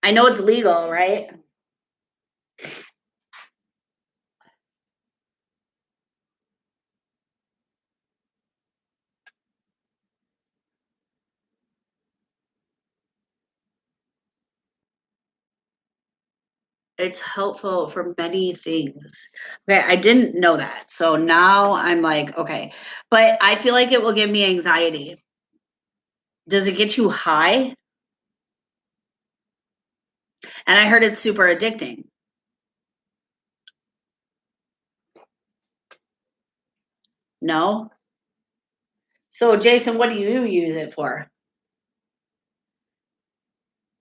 Speaker 1: I know it's legal, right? It's helpful for many things. Okay, I didn't know that. So now I'm like, okay. But I feel like it will give me anxiety. Does it get you high? And I heard it's super addicting. No? So Jason, what do you use it for?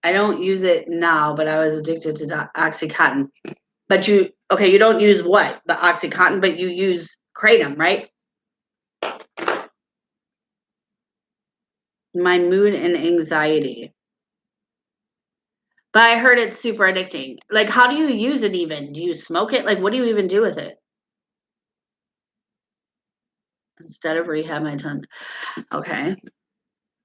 Speaker 1: I don't use it now, but I was addicted to Oxycontin. But you don't use what? The Oxycontin, but you use kratom, right? My mood and anxiety. But I heard it's super addicting. Like, how do you use it even? Do you smoke it? Like, what do you even do with it? Instead of rehab, my tongue. Okay.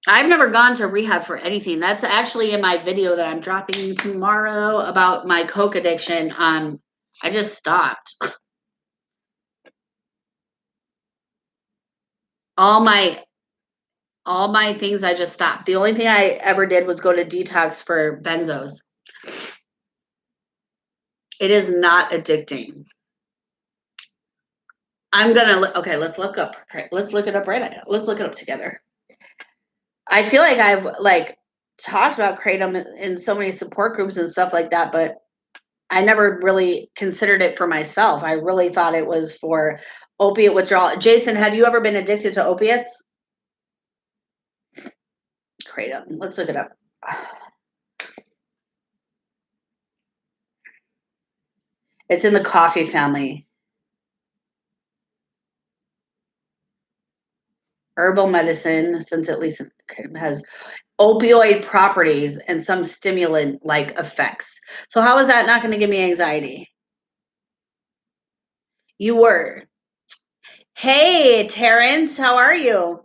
Speaker 1: I've never gone to rehab for anything. That's actually in my video that I'm dropping tomorrow about my coke addiction. I just stopped. All my things I just stopped. The only thing I ever did was go to Detox for benzos. It is not addicting. I'm gonna okay. Let's look it up right now. Let's look it up together. I feel like I've like talked about kratom in so many support groups and stuff like that, but I never really considered it for myself. I really thought it was for opiate withdrawal. Jason, have you ever been addicted to opiates? Kratom. Let's look it up. It's in the coffee family. Herbal medicine, since at least it has opioid properties and some stimulant like effects. So how is that not going to give me anxiety? You were. Hey, Terrence, how are you?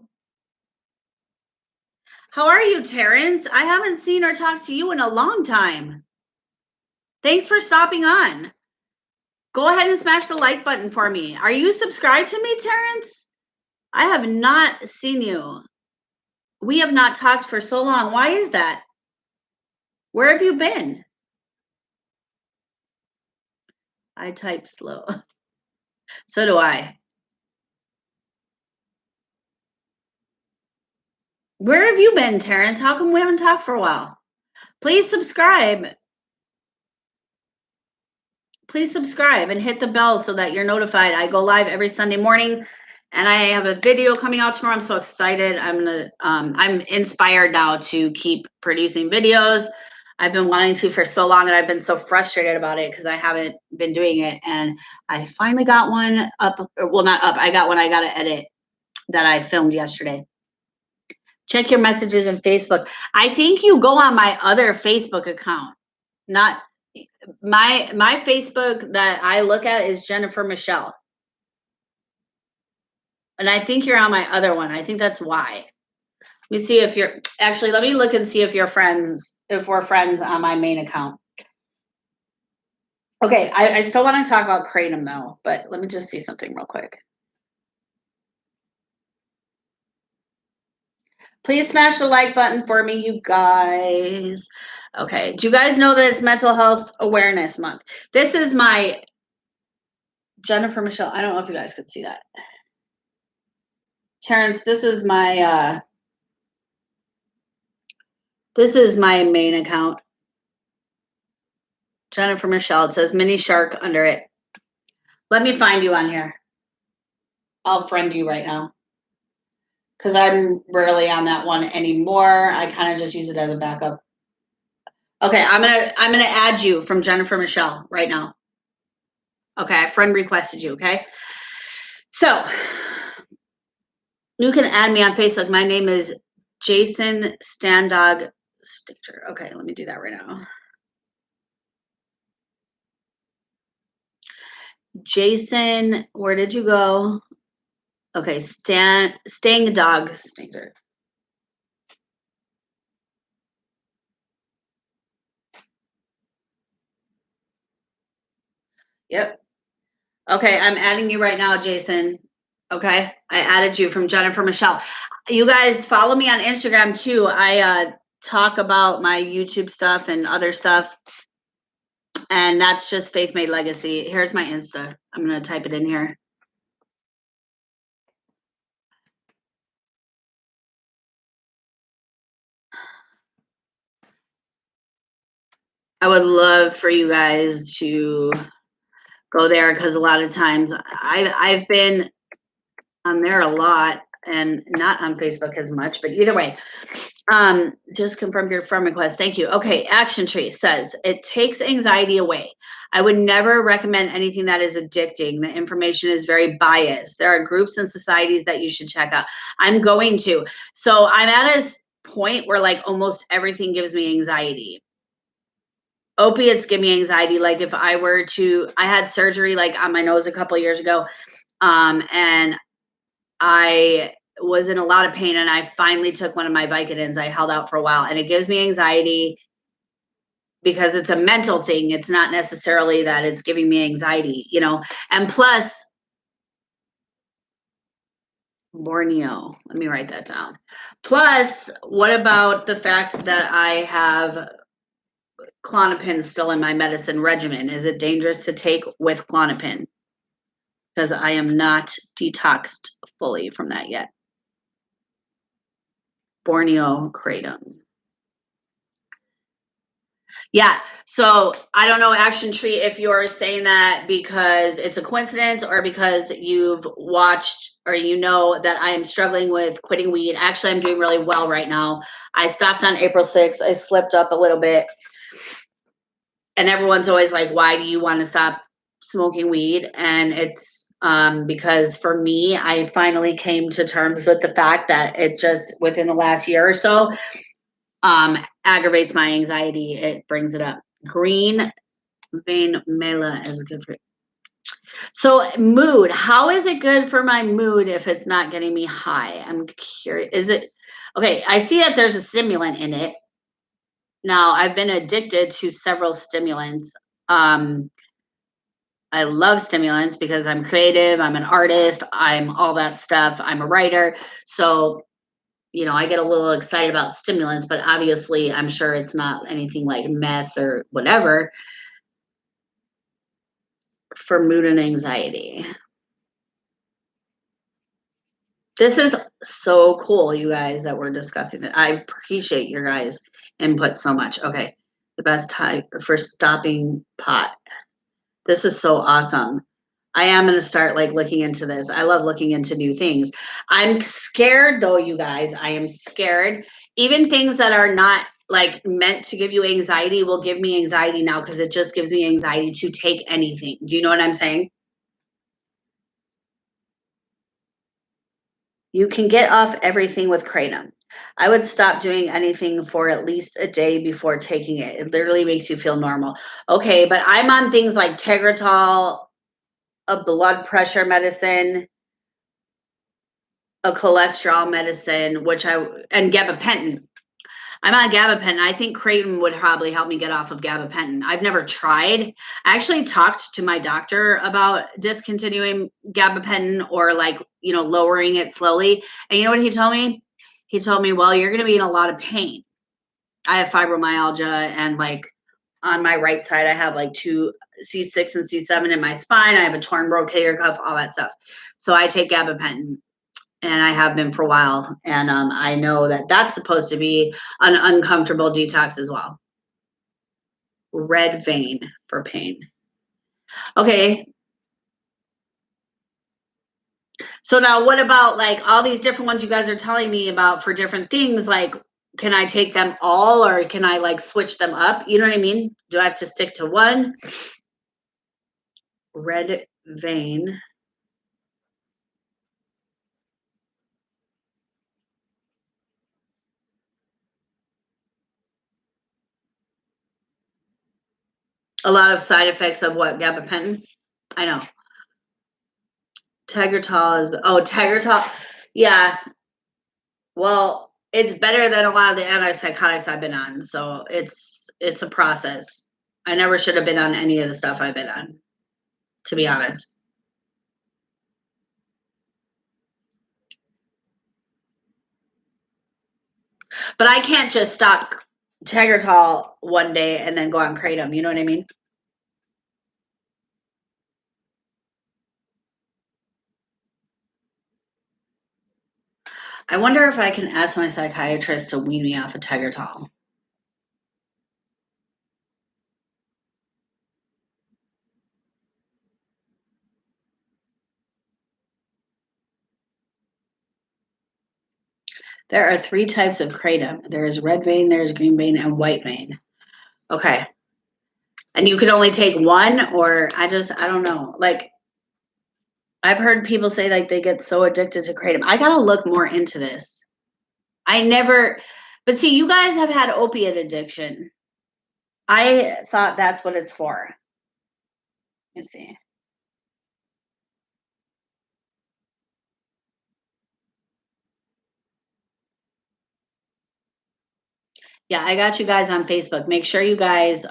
Speaker 1: How are you, Terrence? I haven't seen or talked to you in a long time. Thanks for stopping on. Go ahead and smash the like button for me. Are you subscribed to me, Terrence? I have not seen you. We have not talked for so long. Why is that? Where have you been? I type slow. So do I. Where have you been, Terrence? How come we haven't talked for a while? Please subscribe. Please subscribe and hit the bell so that you're notified. I go live every Sunday morning, and I have a video coming out tomorrow. I'm so excited. I'm inspired now to keep producing videos. I've been wanting to for so long, and I've been so frustrated about it because I haven't been doing it. And I finally got one up. Well, not up. I got one I got to edit that I filmed yesterday. Check your messages in Facebook. I think you go on my other Facebook account, not my Facebook that I look at is Jennifer Michelle. And I think you're on my other one. I think that's why. Let me see if you're actually, let me look and see if you're friends, if we're friends on my main account. Okay, I still want to talk about Kratom though, but let me just see something real quick. Please smash the like button for me, you guys. Okay, do you guys know that it's Mental Health Awareness Month? This is my Jennifer Michelle. I don't know if you guys could see that. Terrence, this is my main account. Jennifer Michelle. It says Mini Shark under it. Let me find you on here. I'll friend you right now. Because I'm rarely on that one anymore. I kind of just use it as a backup. Okay, I'm gonna add you from Jennifer Michelle right now. Okay, I friend requested you, okay? So you can add me on Facebook. My name is Jason Standog Stitcher. Okay, let me do that right now. Jason, where did you go? Okay, Stang Dog Stinger. Yep. Okay, I'm adding you right now, Jason. Okay, I added you from Jennifer Michelle. You guys follow me on Instagram too. I talk about my YouTube stuff and other stuff, and that's just Faith Made Legacy. Here's my Insta. I'm gonna type it in here. I would love for you guys to go there because a lot of times I've been on there a lot and not on Facebook as much, but either way, just confirm your friend request. Thank you. Okay, Action Tree says it takes anxiety away. I would never recommend anything that is addicting. The information is very biased. There are groups and societies that you should check out. I'm going to. So I'm at a point where like almost everything gives me anxiety. Opiates give me anxiety. Like if I were to, I had surgery like on my nose a couple of years ago, and I was in a lot of pain, and I finally took one of my Vicodins. I held out for a while, and it gives me anxiety because it's a mental thing. It's not necessarily that it's giving me anxiety, you know. And plus, Borneo, let me write that down. Plus, what about the fact that I have Klonopin still in my medicine regimen? Is it dangerous to take with Klonopin? Because I am not detoxed fully from that yet. Borneo Kratom. Yeah, so I don't know, Action Tree, if you're saying that because it's a coincidence or because you've watched or you know that I am struggling with quitting weed. Actually, I'm doing really well right now. I stopped on April 6th. I slipped up a little bit. And everyone's always like, why do you want to stop smoking weed? And it's because for me, I finally came to terms with the fact that it just within the last year or so aggravates my anxiety. It brings it up. Green vein mela is good for So mood, how is it good for my mood if it's not getting me high? I'm curious. Is it okay? I see that there's a stimulant in it. Now, I've been addicted to several stimulants. Um, I love stimulants because I'm creative, I'm an artist, I'm all that stuff. I'm a writer. So, I get a little excited about stimulants, but obviously I'm sure it's not anything like meth or whatever for mood and anxiety. This is so cool, you guys, that we're discussing it. I appreciate your guys' input so much. Okay. The best time for stopping pot. This is so awesome. I am going to start like looking into this. I love looking into new things. I'm scared though, you guys. I am scared. Even things that are not like meant to give you anxiety will give me anxiety now because it just gives me anxiety to take anything. Do you know what I'm saying? You can get off everything with kratom. I would stop doing anything for at least a day before taking it. It literally makes you feel normal. Okay, but I'm on things like Tegretol, a blood pressure medicine, a cholesterol medicine, and gabapentin. I'm on gabapentin. I think kratom would probably help me get off of gabapentin. I've never tried. I actually talked to my doctor about discontinuing gabapentin or lowering it slowly. And you know what he told me? He told me, well, you're going to be in a lot of pain. I have fibromyalgia and on my right side, I have like two C6 and C7 in my spine. I have a torn rotator cuff, all that stuff. So I take gabapentin and I have been for a while. And I know that that's supposed to be an uncomfortable detox as well. Red vein for pain. Okay. So now what about like all these different ones you guys are telling me about for different things? Like, can I take them all or can I like switch them up? You know what I mean? Do I have to stick to one? Red vein. A lot of side effects of what? Gabapentin? I know. Tegretol. Yeah. Well, it's better than a lot of the antipsychotics I've been on. So it's a process. I never should have been on any of the stuff I've been on, to be honest. But I can't just stop Tegretol one day and then go on Kratom. You know what I mean? I wonder if I can ask my psychiatrist to wean me off of Tegretol. There are 3 types of Kratom. There is red vein, there's green vein, and white vein. Okay. And you can only take one, or I don't know. Like, I've heard people say like they get so addicted to kratom. I gotta look more into this. I never, but see, you guys have had opiate addiction. I thought that's what it's for. Let's see. Yeah, I got you guys on Facebook. Make sure you guys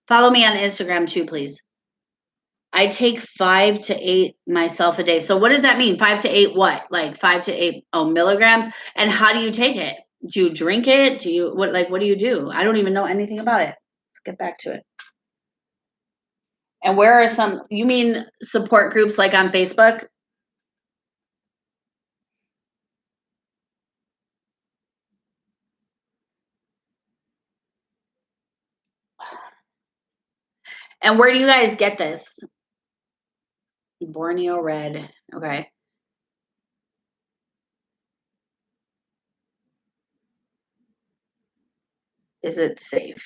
Speaker 1: follow me on Instagram too, please. I take 5 to 8 myself a day. So what does that mean? 5 to 8 what? Like 5 to 8 milligrams? And how do you take it? Do you drink it? Do you what do you do? I don't even know anything about it. Let's get back to it. And where are some you mean support groups like on Facebook? And where do you guys get this? Borneo Red. Okay. Is it safe?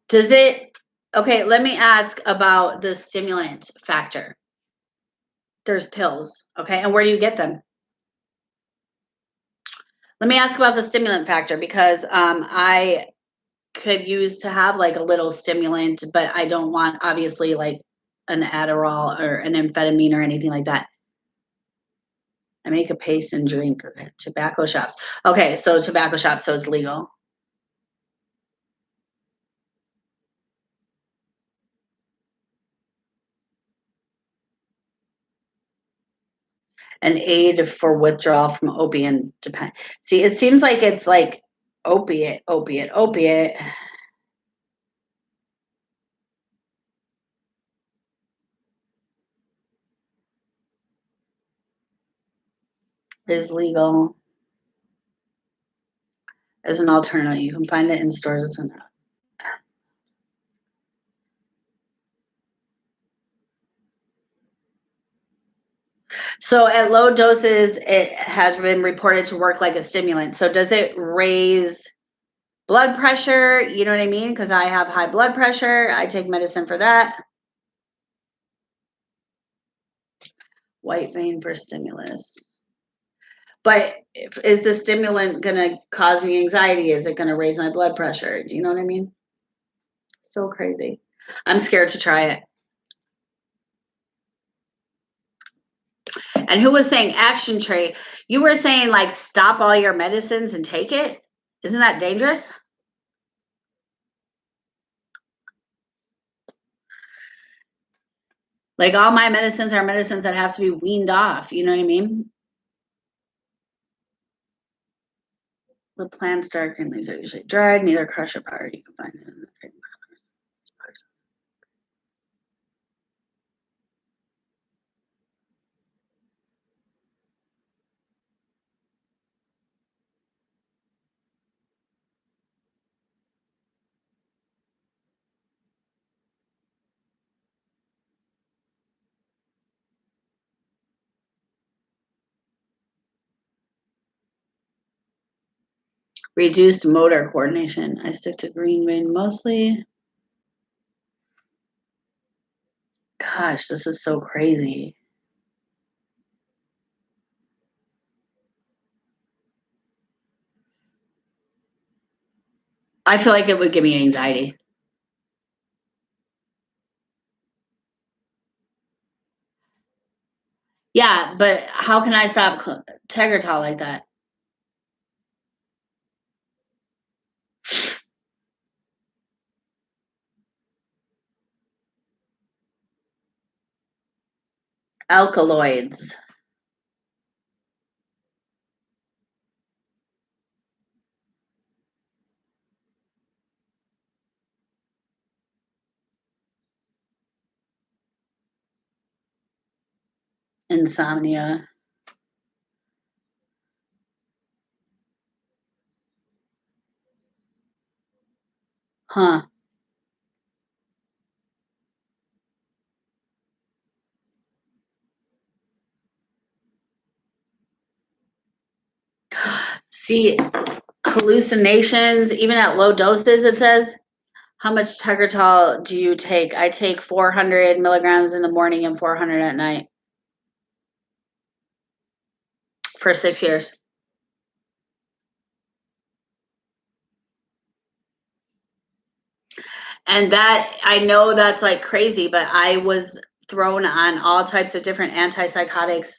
Speaker 1: Does it Okay, let me ask about the stimulant factor. There's pills. Okay. And where do you get them? Let me ask about the stimulant factor because I could use to have like a little stimulant, but I don't want obviously like an Adderall or an amphetamine or anything like that. I make a paste and drink. Okay. Tobacco shops. Okay, so tobacco shops, so it's legal. An aid for withdrawal from opiate depend. See, it seems like it's like opiate, opiate, opiate. Is legal as an alternative. You can find it in stores. It's in So at low doses, it has been reported to work like a stimulant. So does it raise blood pressure? You know what I mean? Because I have high blood pressure. I take medicine for that. White vein for stimulus. But is the stimulant going to cause me anxiety? Is it going to raise my blood pressure? Do you know what I mean? So crazy. I'm scared to try it. And who was saying action trait? You were saying like stop all your medicines and take it? Isn't that dangerous? Like all my medicines are medicines that have to be weaned off. You know what I mean? The plants dark and leaves are usually dried, neither crush or powder. You can find it in the reduced motor coordination. I stick to green vein mostly. Gosh, this is so crazy. I feel like it would give me anxiety. Yeah, but how can I stop Tegretol like that? Alkaloids. Insomnia. Huh. See, hallucinations, even at low doses, it says. How much Tegretol do you take? I take 400 milligrams in the morning and 400 at night for 6 years. And that, I know that's like crazy, but I was thrown on all types of different antipsychotics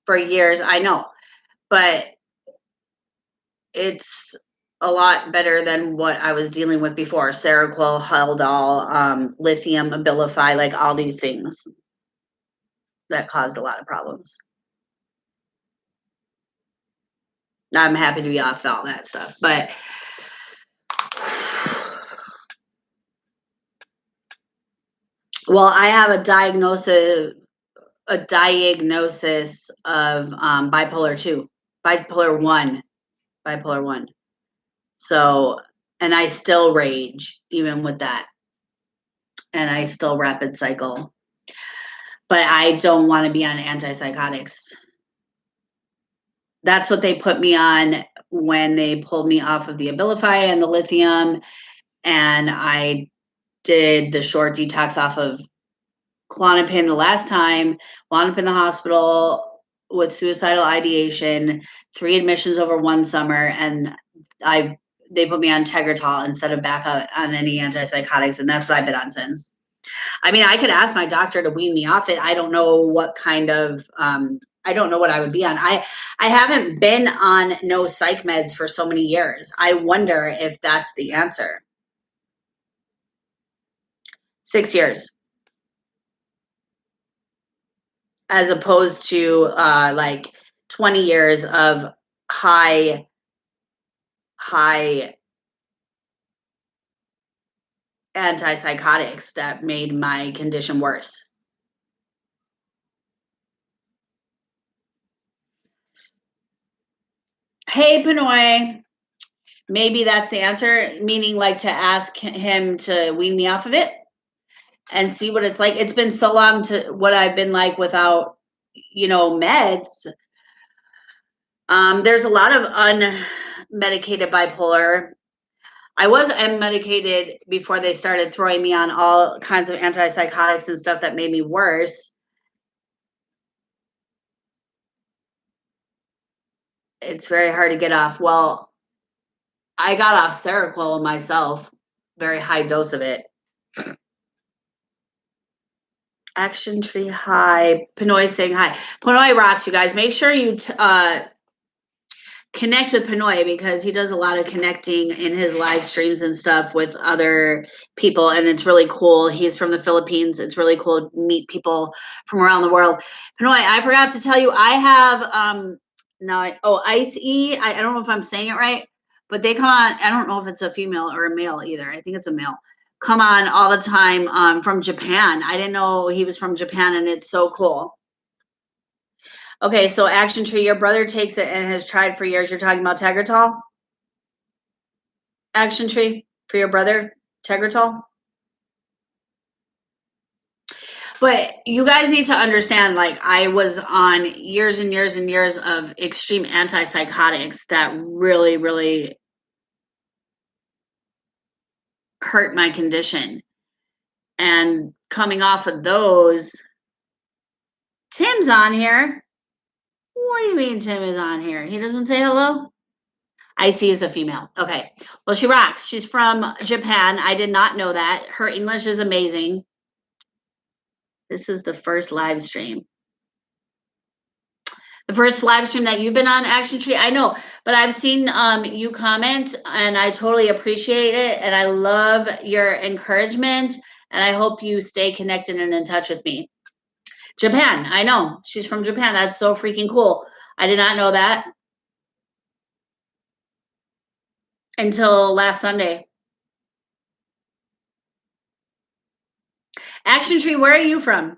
Speaker 1: for years. I know, but it's a lot better than what I was dealing with before. Seroquel, Haldol, lithium, Abilify, like all these things that caused a lot of problems. I'm happy to be off all that stuff, but well, I have a diagnosis of bipolar 2, bipolar 1, bipolar 1. So, and I still rage even with that. And I still rapid cycle. But I don't want to be on antipsychotics. That's what they put me on when they pulled me off of the Abilify and the lithium. And I did the short detox off of Klonopin the last time, wound up in the hospital with suicidal ideation, 3 admissions over 1 summer, and they put me on Tegretol instead of back on any antipsychotics, and that's what I've been on since. I mean, I could ask my doctor to wean me off it. I don't know what kind of I don't know what I would be on. I haven't been on no psych meds for so many years. I wonder if that's the answer. 6 years. As opposed to like 20 years of high antipsychotics that made my condition worse. Hey, Pinoy. Maybe that's the answer, meaning like to ask him to wean me off of it and see what it's like. It's been so long to what I've been like without, meds. There's a lot of unmedicated bipolar. I was unmedicated before they started throwing me on all kinds of antipsychotics and stuff that made me worse. It's very hard to get off. Well, I got off Seroquel myself, very high dose of it. Action Tree, hi. Pinoy saying hi. Pinoy rocks, you guys. Make sure you connect with Pinoy because he does a lot of connecting in his live streams and stuff with other people, and it's really cool. He's from the Philippines. It's really cool to meet people from around the world. Pinoy, I forgot to tell you, I have Ice E. I don't know if I'm saying it right, but they come on. I don't know if it's a female or a male either. I think it's a male. Come on all the time from Japan. I didn't know he was from Japan, and it's so cool. Okay, so Action Tree, your brother takes it and has tried for years. You're talking about Tegretol? Action Tree, for your brother, Tegretol? But you guys need to understand, like, I was on years and years and years of extreme antipsychotics that really, really hurt my condition. And coming off of those, Tim's on here. What do you mean Tim is on here? He doesn't say hello? Icy is a female. Okay. Well, she rocks. She's from Japan. I did not know that. Her English is amazing. This is the first live stream. The first live stream that you've been on, Action Tree. I know, but I've seen you comment, and I totally appreciate it. And I love your encouragement. And I hope you stay connected and in touch with me. Japan. I know. She's from Japan. That's so freaking cool. I did not know that until last Sunday. Action Tree, where are you from?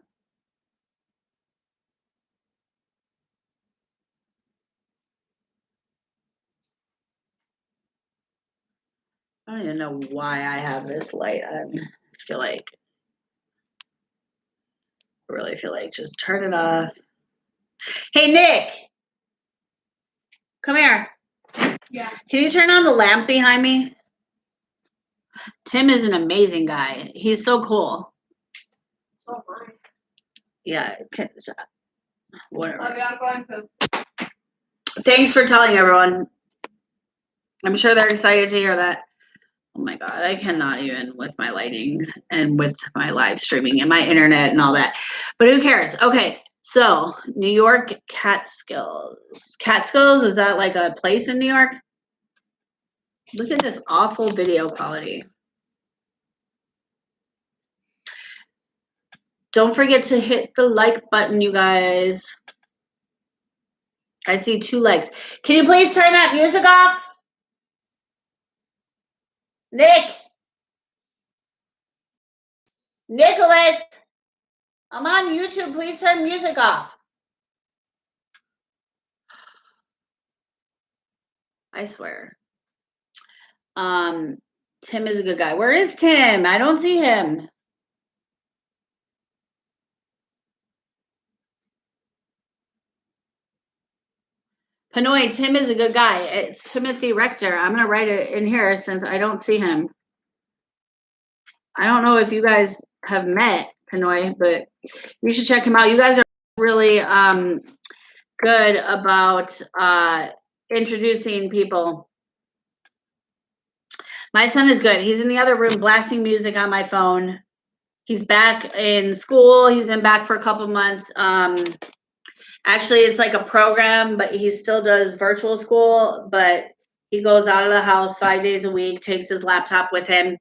Speaker 1: I don't even know why I have this light on. I really feel like just turn it off. Hey, Nick, come here.
Speaker 2: Yeah.
Speaker 1: Can you turn on the lamp behind me? Tim is an amazing guy. He's so cool.
Speaker 2: So fun.
Speaker 1: Yeah. Whatever.
Speaker 2: I'm going to.
Speaker 1: Thanks for telling everyone. I'm sure they're excited to hear that. Oh my God, I cannot even with my lighting and with my live streaming and my internet and all that. But who cares? Okay, so New York Catskills. Catskills, is that like a place in New York? Look at this awful video quality. Don't forget to hit the like button, you guys. I see 2 likes. Can you please turn that music off? Nick. Nicholas. I'm on YouTube. Please turn music off. I swear. Tim is a good guy. Where is Tim? I don't see him. Pinoy, Tim is a good guy. It's Timothy Rector. I'm going to write it in here since I don't see him. I don't know if you guys have met, Hanoi, but you should check him out. You guys are really good about introducing people. My son is good. He's in the other room blasting music on my phone. He's back in school. He's been back for a couple months. Actually, it's like a program, but he still does virtual school, but he goes out of the house 5 days a week, takes his laptop with him.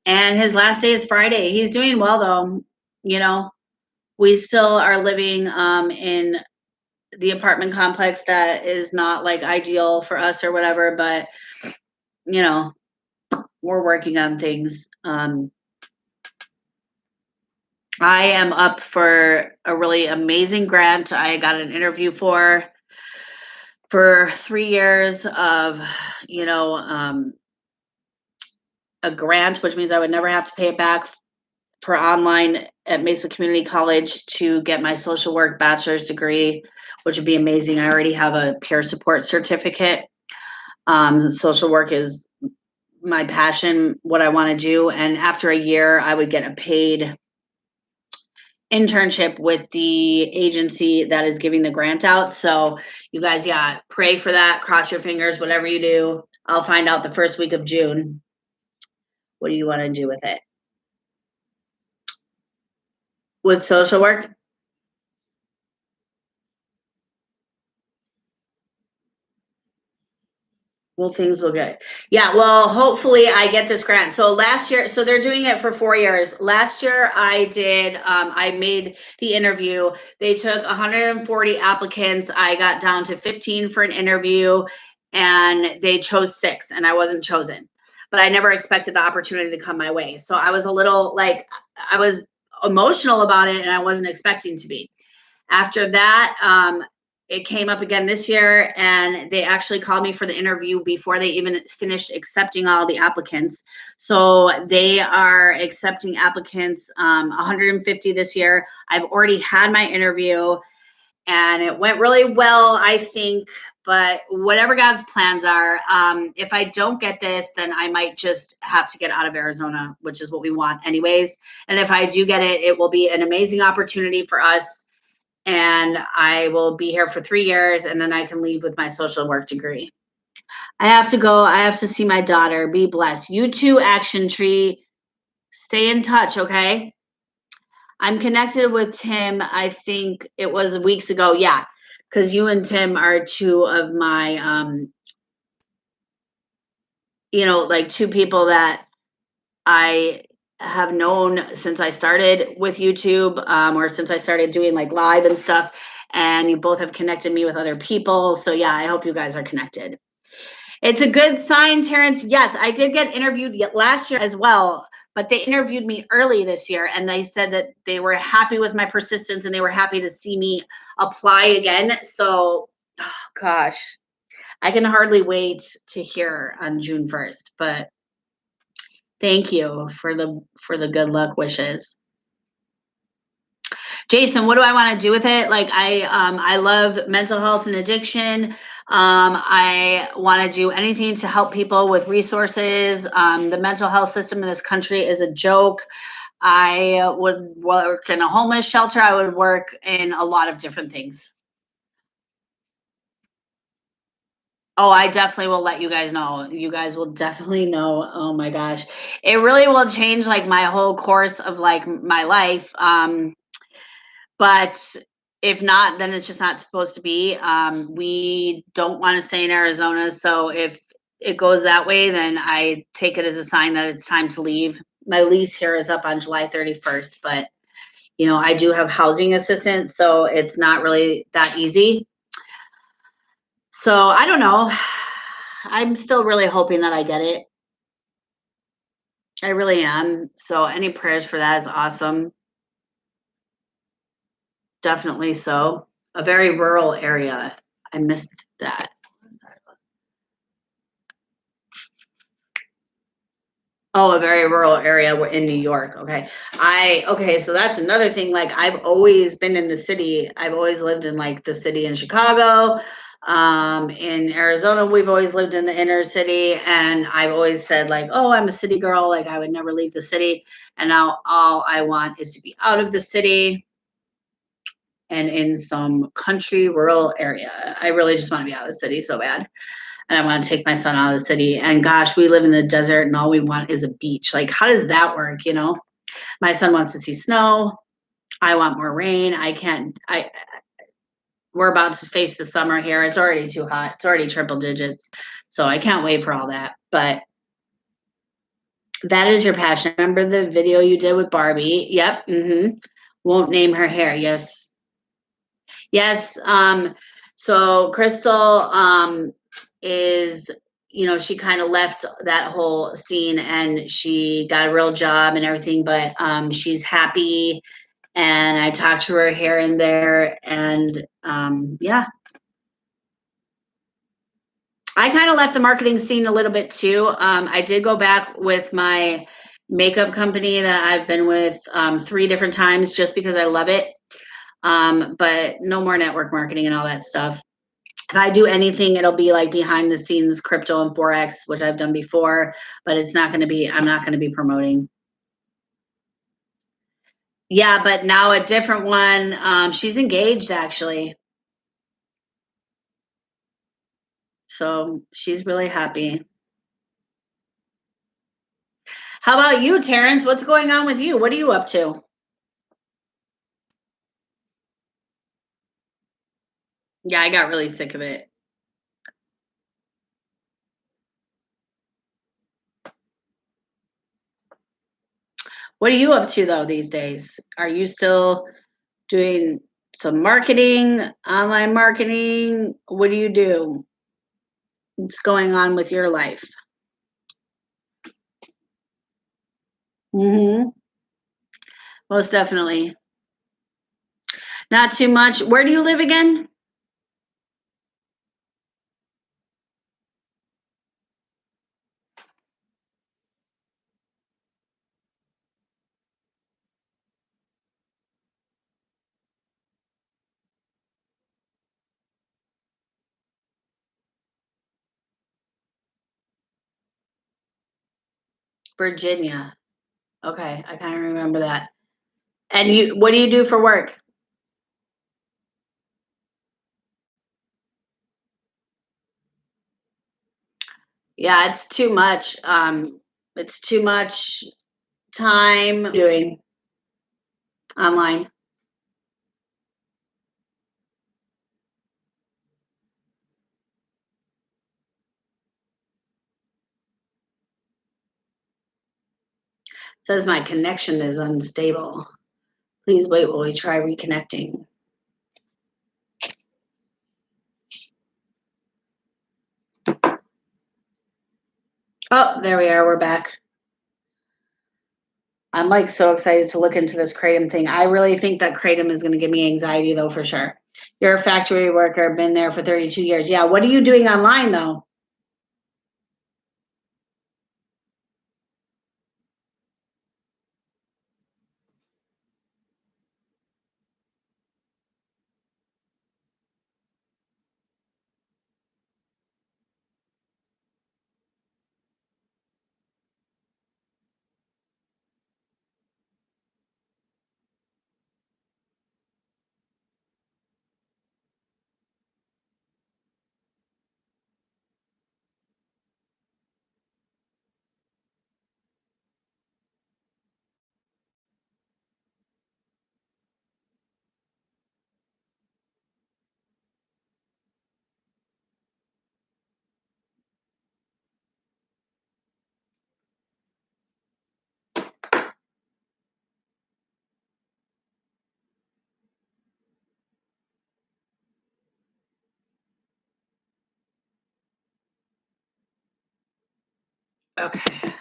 Speaker 1: And his last day is Friday. He's doing well though. You know, we still are living in the apartment complex that is not like ideal for us or whatever, but you know, we're working on things. I am up for a really amazing grant I got an interview for 3 years of, you know, a grant, which means I would never have to pay it back, for online at Mesa Community College to get my social work bachelor's degree, which would be amazing. I already have a peer support certificate. Social work is my passion, what I want to do. And after a year, I would get a paid internship with the agency that is giving the grant out. So you guys, yeah, pray for that. Cross your fingers, whatever you do. I'll find out the first week of June. What do you want to do with it? With social work? Well, things will get. Yeah, well, hopefully I get this grant. So last year, so they're doing it for 4 years. Last year I did, I made the interview. They took 140 applicants. I got down to 15 for an interview and they chose 6 and I wasn't chosen. But I never expected the opportunity to come my way. So I was a little like, I was emotional about it and I wasn't expecting to be. After that, it came up again this year and they actually called me for the interview before they even finished accepting all the applicants. So they are accepting applicants, 150 this year. I've already had my interview and it went really well, I think, but whatever God's plans are, if I don't get this, then I might just have to get out of Arizona, which is what we want anyways. And if I do get it, it will be an amazing opportunity for us. And I will be here for 3 years and then I can leave with my social work degree. I have to go. I have to see my daughter. Be blessed. You too, Action Tree. Stay in touch, okay? I'm connected with Tim. I think it was weeks ago. Yeah, because you and Tim are 2 of my, you know, like 2 people that I have known since I started with YouTube, or since I started doing like live and stuff. And you both have connected me with other people. So yeah, I hope you guys are connected. It's a good sign, Terrence. Yes, I did get interviewed last year as well, but they interviewed me early this year and they said that they were happy with my persistence and they were happy to see me apply again. So, oh gosh, I can hardly wait to hear on June 1st, but thank you for the good luck wishes. Jason, what do I want to do with it? Like I love mental health and addiction. I want to do anything to help people with resources. The mental health system in this country is a joke. I would work in a homeless shelter. I would work in a lot of different things. Oh, I definitely will let you guys know. You guys will definitely know. Oh my gosh. It really will change like my whole course of like my life. But if not, then it's just not supposed to be. We don't want to stay in Arizona. So if it goes that way, then I take it as a sign that it's time to leave. My lease here is up on July 31st, but you know, I do have housing assistance, so it's not really that easy. So I don't know. I'm still really hoping that I get it. I really am. So any prayers for that is awesome. Definitely so. A very rural area. I missed that. Oh, a very rural area in New York. Okay. Okay, so that's another thing. Like I've always been in the city. I've always lived in like the city in Chicago. In Arizona, we've always lived in the inner city, and I've always said, like, oh, I'm a city girl, like I would never leave the city. And now all I want is to be out of the city and in some country rural area. I really just want to be out of the city so bad. And I want to take my son out of the city. And gosh, we live in the desert and all we want is a beach. Like, how does that work? You know, my son wants to see snow. I want more rain. We're about to face the summer here. It's already too hot. It's already triple digits. So I can't wait for all that. But that is your passion. Remember the video you did with Barbie? Yep. Won't name her hair. Yes. Yes. So Crystal is, you know, she kind of left that whole scene and she got a real job and everything, but she's happy. And I talked to her here and there, and yeah. I kind of left the marketing scene a little bit too. I did go back with my makeup company that I've been with 3 different times just because I love it. But no more network marketing and all that stuff. If I do anything, it'll be like behind the scenes crypto and Forex, which I've done before, but it's not going to be, I'm not going to be promoting. Yeah, but now a different one. She's engaged actually. So she's really happy. How about you, Terrence? What's going on with you? What are you up to? Yeah, I got really sick of it. What are you up to though these days? Are you still doing some marketing, online marketing? What do you do? What's going on with your life? Most definitely. Not too much. Where do you live again? Virginia. Okay, I kind of remember that. And you, what do you do for work? Yeah, it's too much. It's too much time doing online. It says my connection is unstable. Please wait while we try reconnecting. Oh, there we are. We're back. I'm like so excited to look into this Kratom thing. I really think that Kratom is going to give me anxiety though, for sure. You're a factory worker, been there for 32 years. Yeah. What are you doing online though? Okay.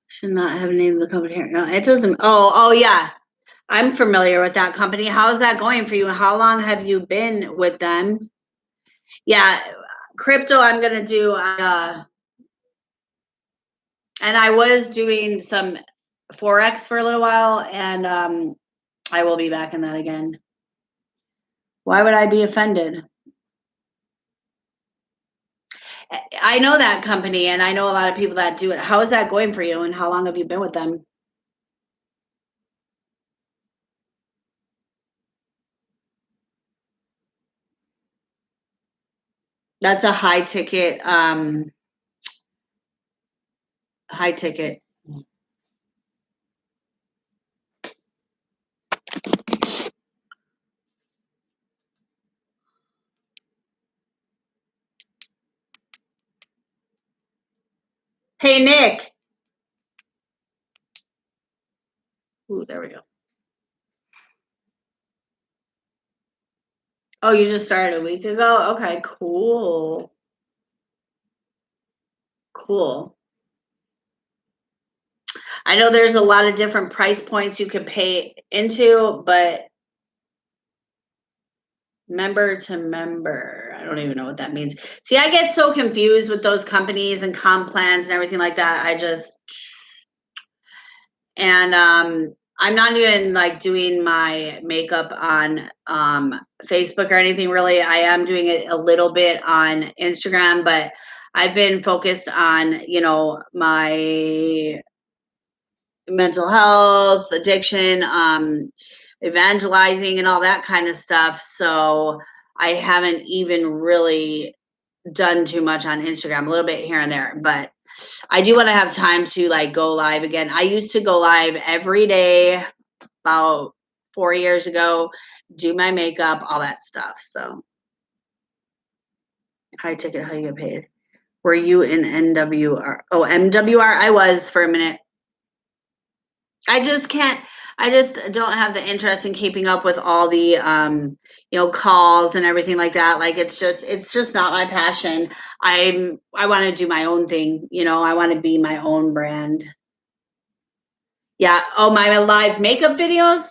Speaker 1: Should not have named the company here. No, it doesn't. Oh, yeah. I'm familiar with that company. How's that going for you? How long have you been with them? Yeah, crypto I'm going to do. And I was doing some Forex for a little while, and I will be back in that again. Why would I be offended? I know that company, and I know a lot of people that do it. How is that going for you, and how long have you been with them? That's a high ticket. High ticket. Hey, Nick. Ooh, there we go. Oh, you just started a week ago? Okay, cool. Cool. I know there's a lot of different price points you could pay into, but member to member, I don't even know what that means. See, I get so confused with those companies and comp plans and everything like that. And I'm not even like doing my makeup on Facebook or anything really. I am doing it a little bit on Instagram, but I've been focused on, you know, my mental health, addiction, evangelizing and all that kind of stuff. So I haven't even really done too much on Instagram, a little bit here and there, but I do want to have time to like go live again. I used to go live every day about 4 years ago, do my makeup, all that stuff. So high ticket, how you get paid? Were you in NWR? Oh, MWR. I was for a minute. I just can't. I just don't have the interest in keeping up with all the you know, calls and everything like that. Like it's just not my passion. I want to do my own thing, you know. I want to be my own brand. Yeah. Oh, my live makeup videos.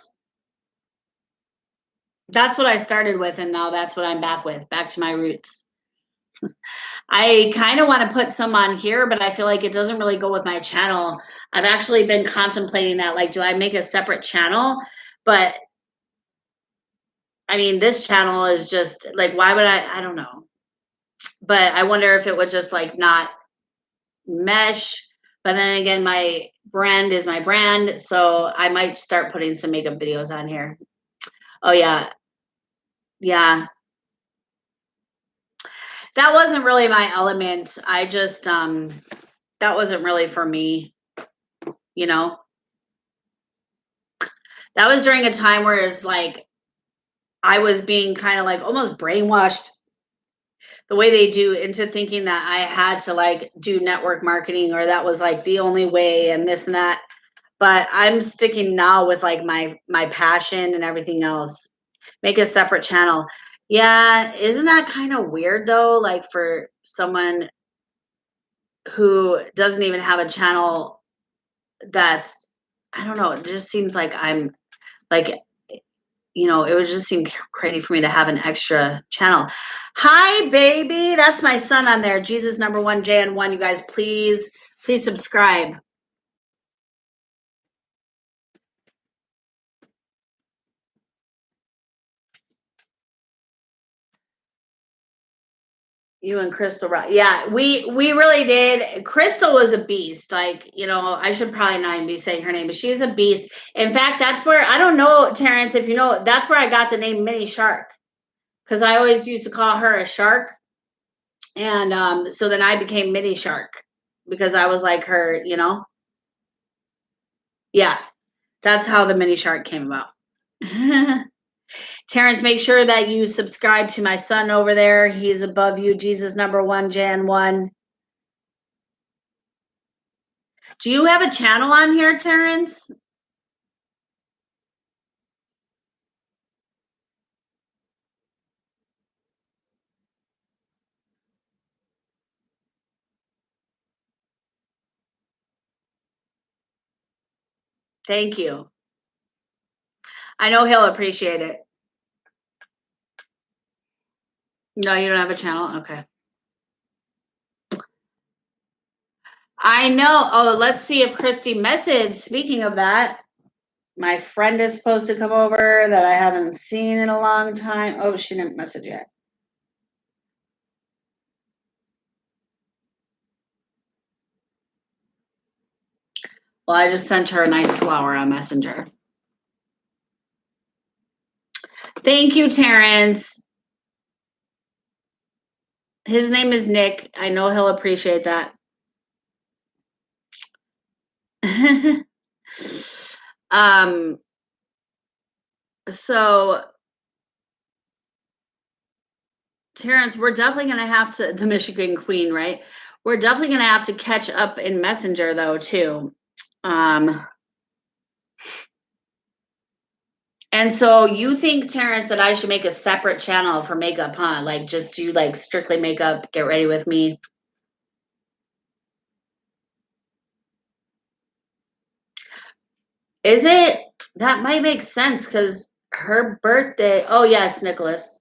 Speaker 1: That's what I started with, and now that's what I'm back with. Back to my roots. I kind of want to put some on here, but I feel like it doesn't really go with my channel. I've actually been contemplating that. Like, do I make a separate channel? But I mean, this channel is just like, why would I don't know. But I wonder if it would just like not mesh. But then again, my brand is my brand. So I might start putting some makeup videos on here. Oh, yeah. Yeah. That wasn't really my element. I just, that wasn't really for me, you know? That was during a time where it's like, I was being kind of like almost brainwashed the way they do into thinking that I had to like do network marketing, or that was like the only way and this and that. But I'm sticking now with like my passion and everything else. Make a separate channel. Yeah, isn't that kind of weird though? Like for someone who doesn't even have a channel, that's, I don't know, it just seems like I'm like, you know, it would just seem crazy for me to have an extra channel. Hi, baby. That's my son on there. Jesus number 1, JN1. You guys, please subscribe. You and Crystal, right? Yeah, we really did. Crystal was a beast. Like, you know, I should probably not even be saying her name, but she's a beast. In fact, that's where, I don't know, Terrence, if you know, that's where I got the name Mini Shark, because I always used to call her a shark. And so then I became Mini Shark because I was like her, you know? Yeah, that's how the Mini Shark came about. Terrence, make sure that you subscribe to my son over there. He's above you. Jesus number 1, Jan 1. Do you have a channel on here, Terrence? Thank you. I know he'll appreciate it. No, you don't have a channel? Okay. I know. Oh, let's see if Christy messaged. Speaking of that, my friend is supposed to come over that I haven't seen in a long time. Oh, she didn't message yet. Well, I just sent her a nice flower on Messenger. Thank you, Terrence. His name is Nick. I know he'll appreciate that. So Terrence, we're definitely going to have to, the Michigan Queen, right? We're definitely going to have to catch up in Messenger, though, too. And so you think, Terrence, that I should make a separate channel for makeup, huh? Like just do like strictly makeup, get ready with me. Is it? That might make sense because her birthday, oh yes, Nicholas.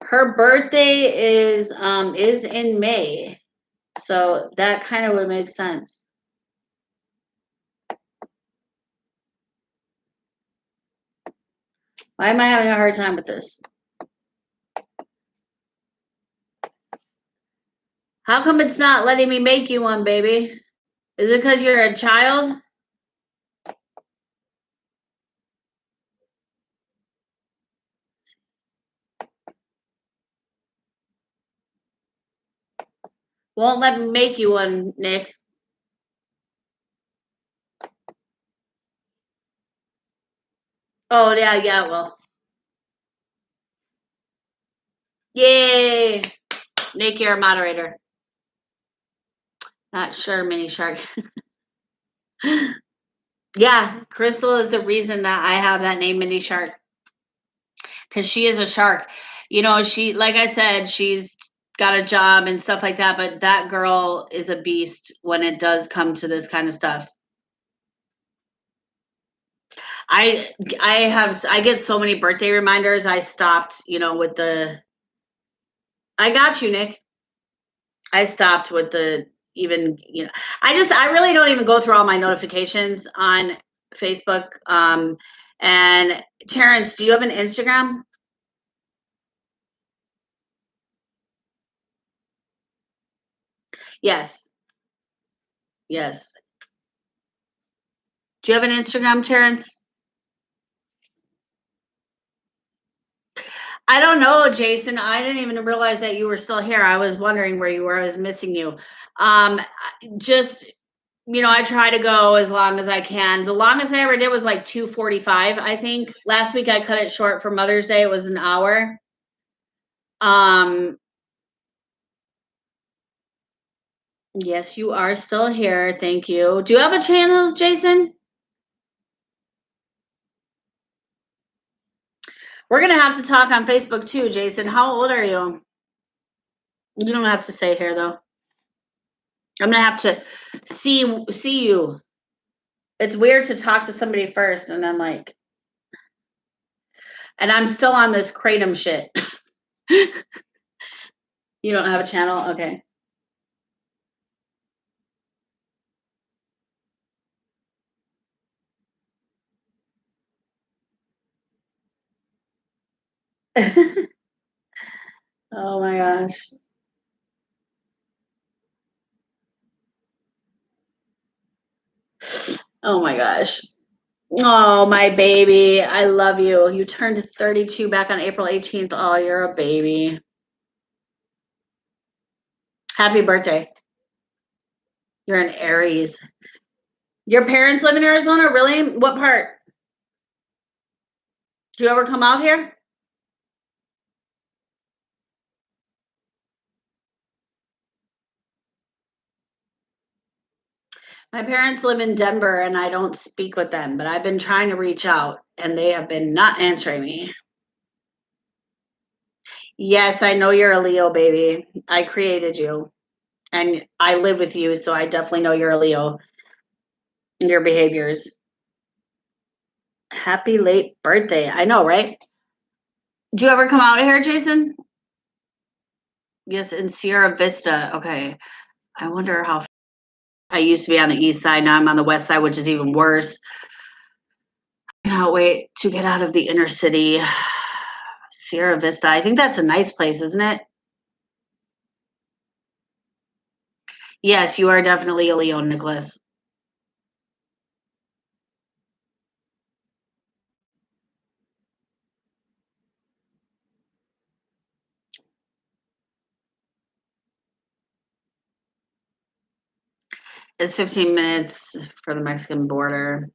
Speaker 1: Her birthday is in May. So that kind of would make sense. Why am I having a hard time with this? How come it's not letting me make you one, baby? Is it because you're a child? Won't let me make you one, Nick. Oh, yeah, well. Yay! Nick, you're a moderator. Not sure, Mini Shark. Yeah, Crystal is the reason that I have that name, Mini Shark. Because she is a shark. You know, she, like I said, she's got a job and stuff like that, but that girl is a beast when it does come to this kind of stuff. I get so many birthday reminders. I stopped, with the, I got you, Nick. I stopped with the even, I really don't even go through all my notifications on Facebook. And Terrence, do you have an Instagram? Yes. Yes. Do you have an Instagram, Terrence? I don't know, Jason. I didn't even realize that you were still here. I was wondering where you were. I was missing you. Just, I try to go as long as I can. The longest I ever did was like 2:45, I think. Last week I cut it short for Mother's Day. It was an hour. Yes, you are still here. Thank you. Do you have a channel, Jason? We're going to have to talk on Facebook too, Jason. How old are you? You don't have to say here, though. I'm going to have to see you. It's weird to talk to somebody first and then like, and I'm still on this Kratom shit. You don't have a channel? Okay. Oh my gosh. Oh my gosh. Oh, my baby. I love you. You turned 32 back on April 18th. Oh, you're a baby. Happy birthday. You're an Aries. Your parents live in Arizona? Really? What part? Do you ever come out here? My parents live in Denver and I don't speak with them, but I've been trying to reach out and they have been not answering me. Yes, I know you're a Leo, baby. I created you and I live with you, so I definitely know you're a Leo. Your behaviors. Happy late birthday. I know, right? Do you ever come out here, Jason? Yes, in Sierra Vista. Okay. I wonder how I used to be on the east side. Now I'm on the west side, which is even worse. I cannot wait to get out of the inner city. Sierra Vista. I think that's a nice place, isn't it? Yes, you are definitely a Leo, Nicholas. It's 15 minutes for the Mexican border.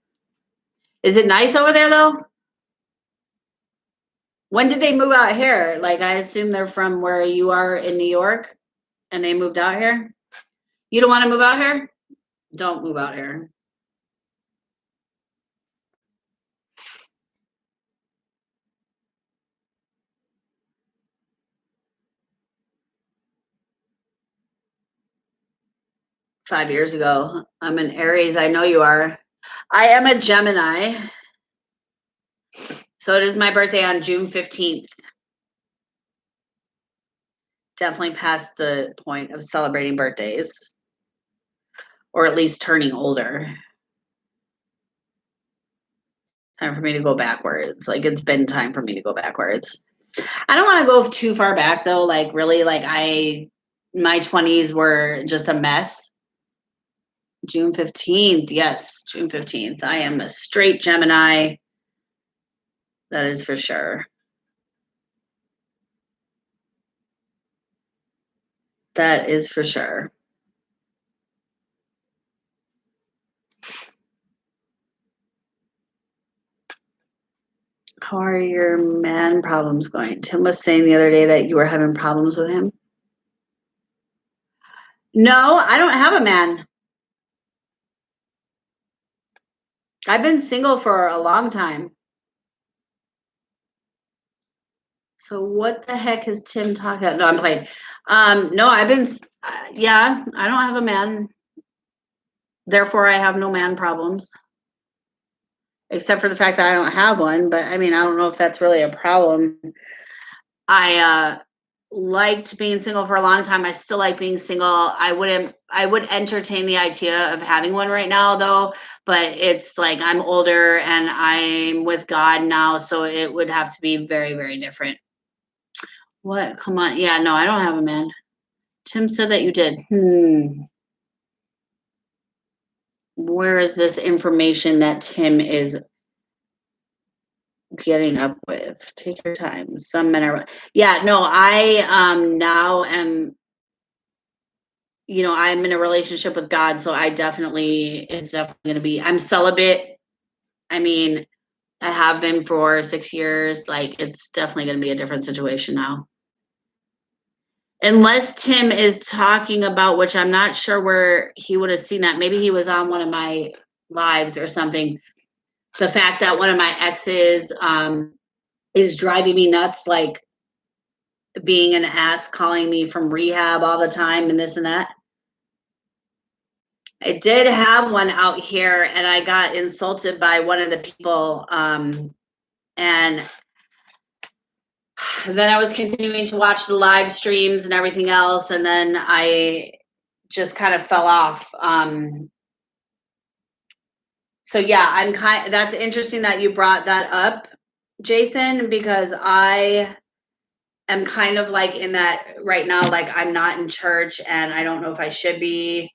Speaker 1: Is it nice over there though? When did they move out here? Like, I assume they're from where you are in New York and they moved out here. You don't want to move out here? Don't move out here. $5 years ago. I'm an Aries. I know you are. I am a Gemini. So it is my birthday on June 15th. Definitely past the point of celebrating birthdays, or at least turning older. Time for me to go backwards. Like, it's been time for me to go backwards. I don't want to go too far back though. Like, really, like my 20s were just a mess. June 15th. Yes, June 15th. I am a straight Gemini. That is for sure. That is for sure. How are your man problems going? Tim was saying the other day that you were having problems with him. No, I don't have a man. I've been single for a long time. So what the heck is Tim talking about? No, I'm playing. No, I've been, yeah, I don't have a man. Therefore, I have no man problems. Except for the fact that I don't have one. But I mean, I don't know if that's really a problem. I liked being single for a long time. I still like being single. I would entertain the idea of having one right now though, but it's like I'm older and I'm with God now, so it would have to be very, very different. What? Come on. Yeah, no, I don't have a man. Tim said that you did. Where is this information that Tim is getting up with? Take your time. Some men are, yeah, no, I now am, I'm in a relationship with God, so it's definitely going to be, I'm celibate. I mean, I have been for 6 years. Like, it's definitely going to be a different situation now. Unless Tim is talking about, which I'm not sure where he would have seen that. Maybe he was on one of my lives or something. The fact that one of my exes is driving me nuts, like being an ass, calling me from rehab all the time and this and that. I did have one out here and I got insulted by one of the people. And then I was continuing to watch the live streams and everything else. And then I just kind of fell off. So yeah, that's interesting that you brought that up, Jason, because I am kind of like in that right now, like I'm not in church and I don't know if I should be.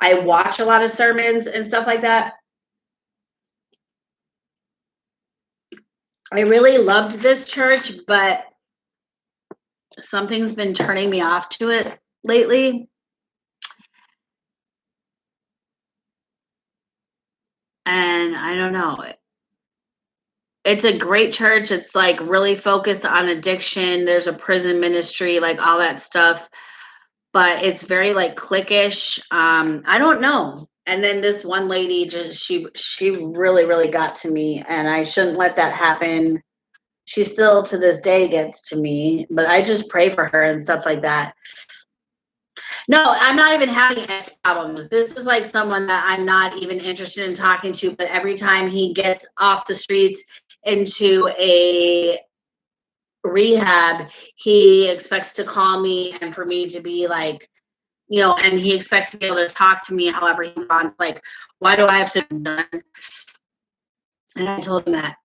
Speaker 1: I watch a lot of sermons and stuff like that. I really loved this church, but something's been turning me off to it lately. And I don't know. It's a great church. It's like really focused on addiction. There's a prison ministry, like all that stuff. But it's very like cliquish. I don't know. And then this one lady just she really, really got to me, and I shouldn't let that happen. She still to this day gets to me, but I just pray for her and stuff like that. No, I'm not even having ex problems. This is like someone that I'm not even interested in talking to, but every time he gets off the streets into a rehab, he expects to call me and for me to be like, and he expects to be able to talk to me however he wants. Like, why do I have to be done? And I told him that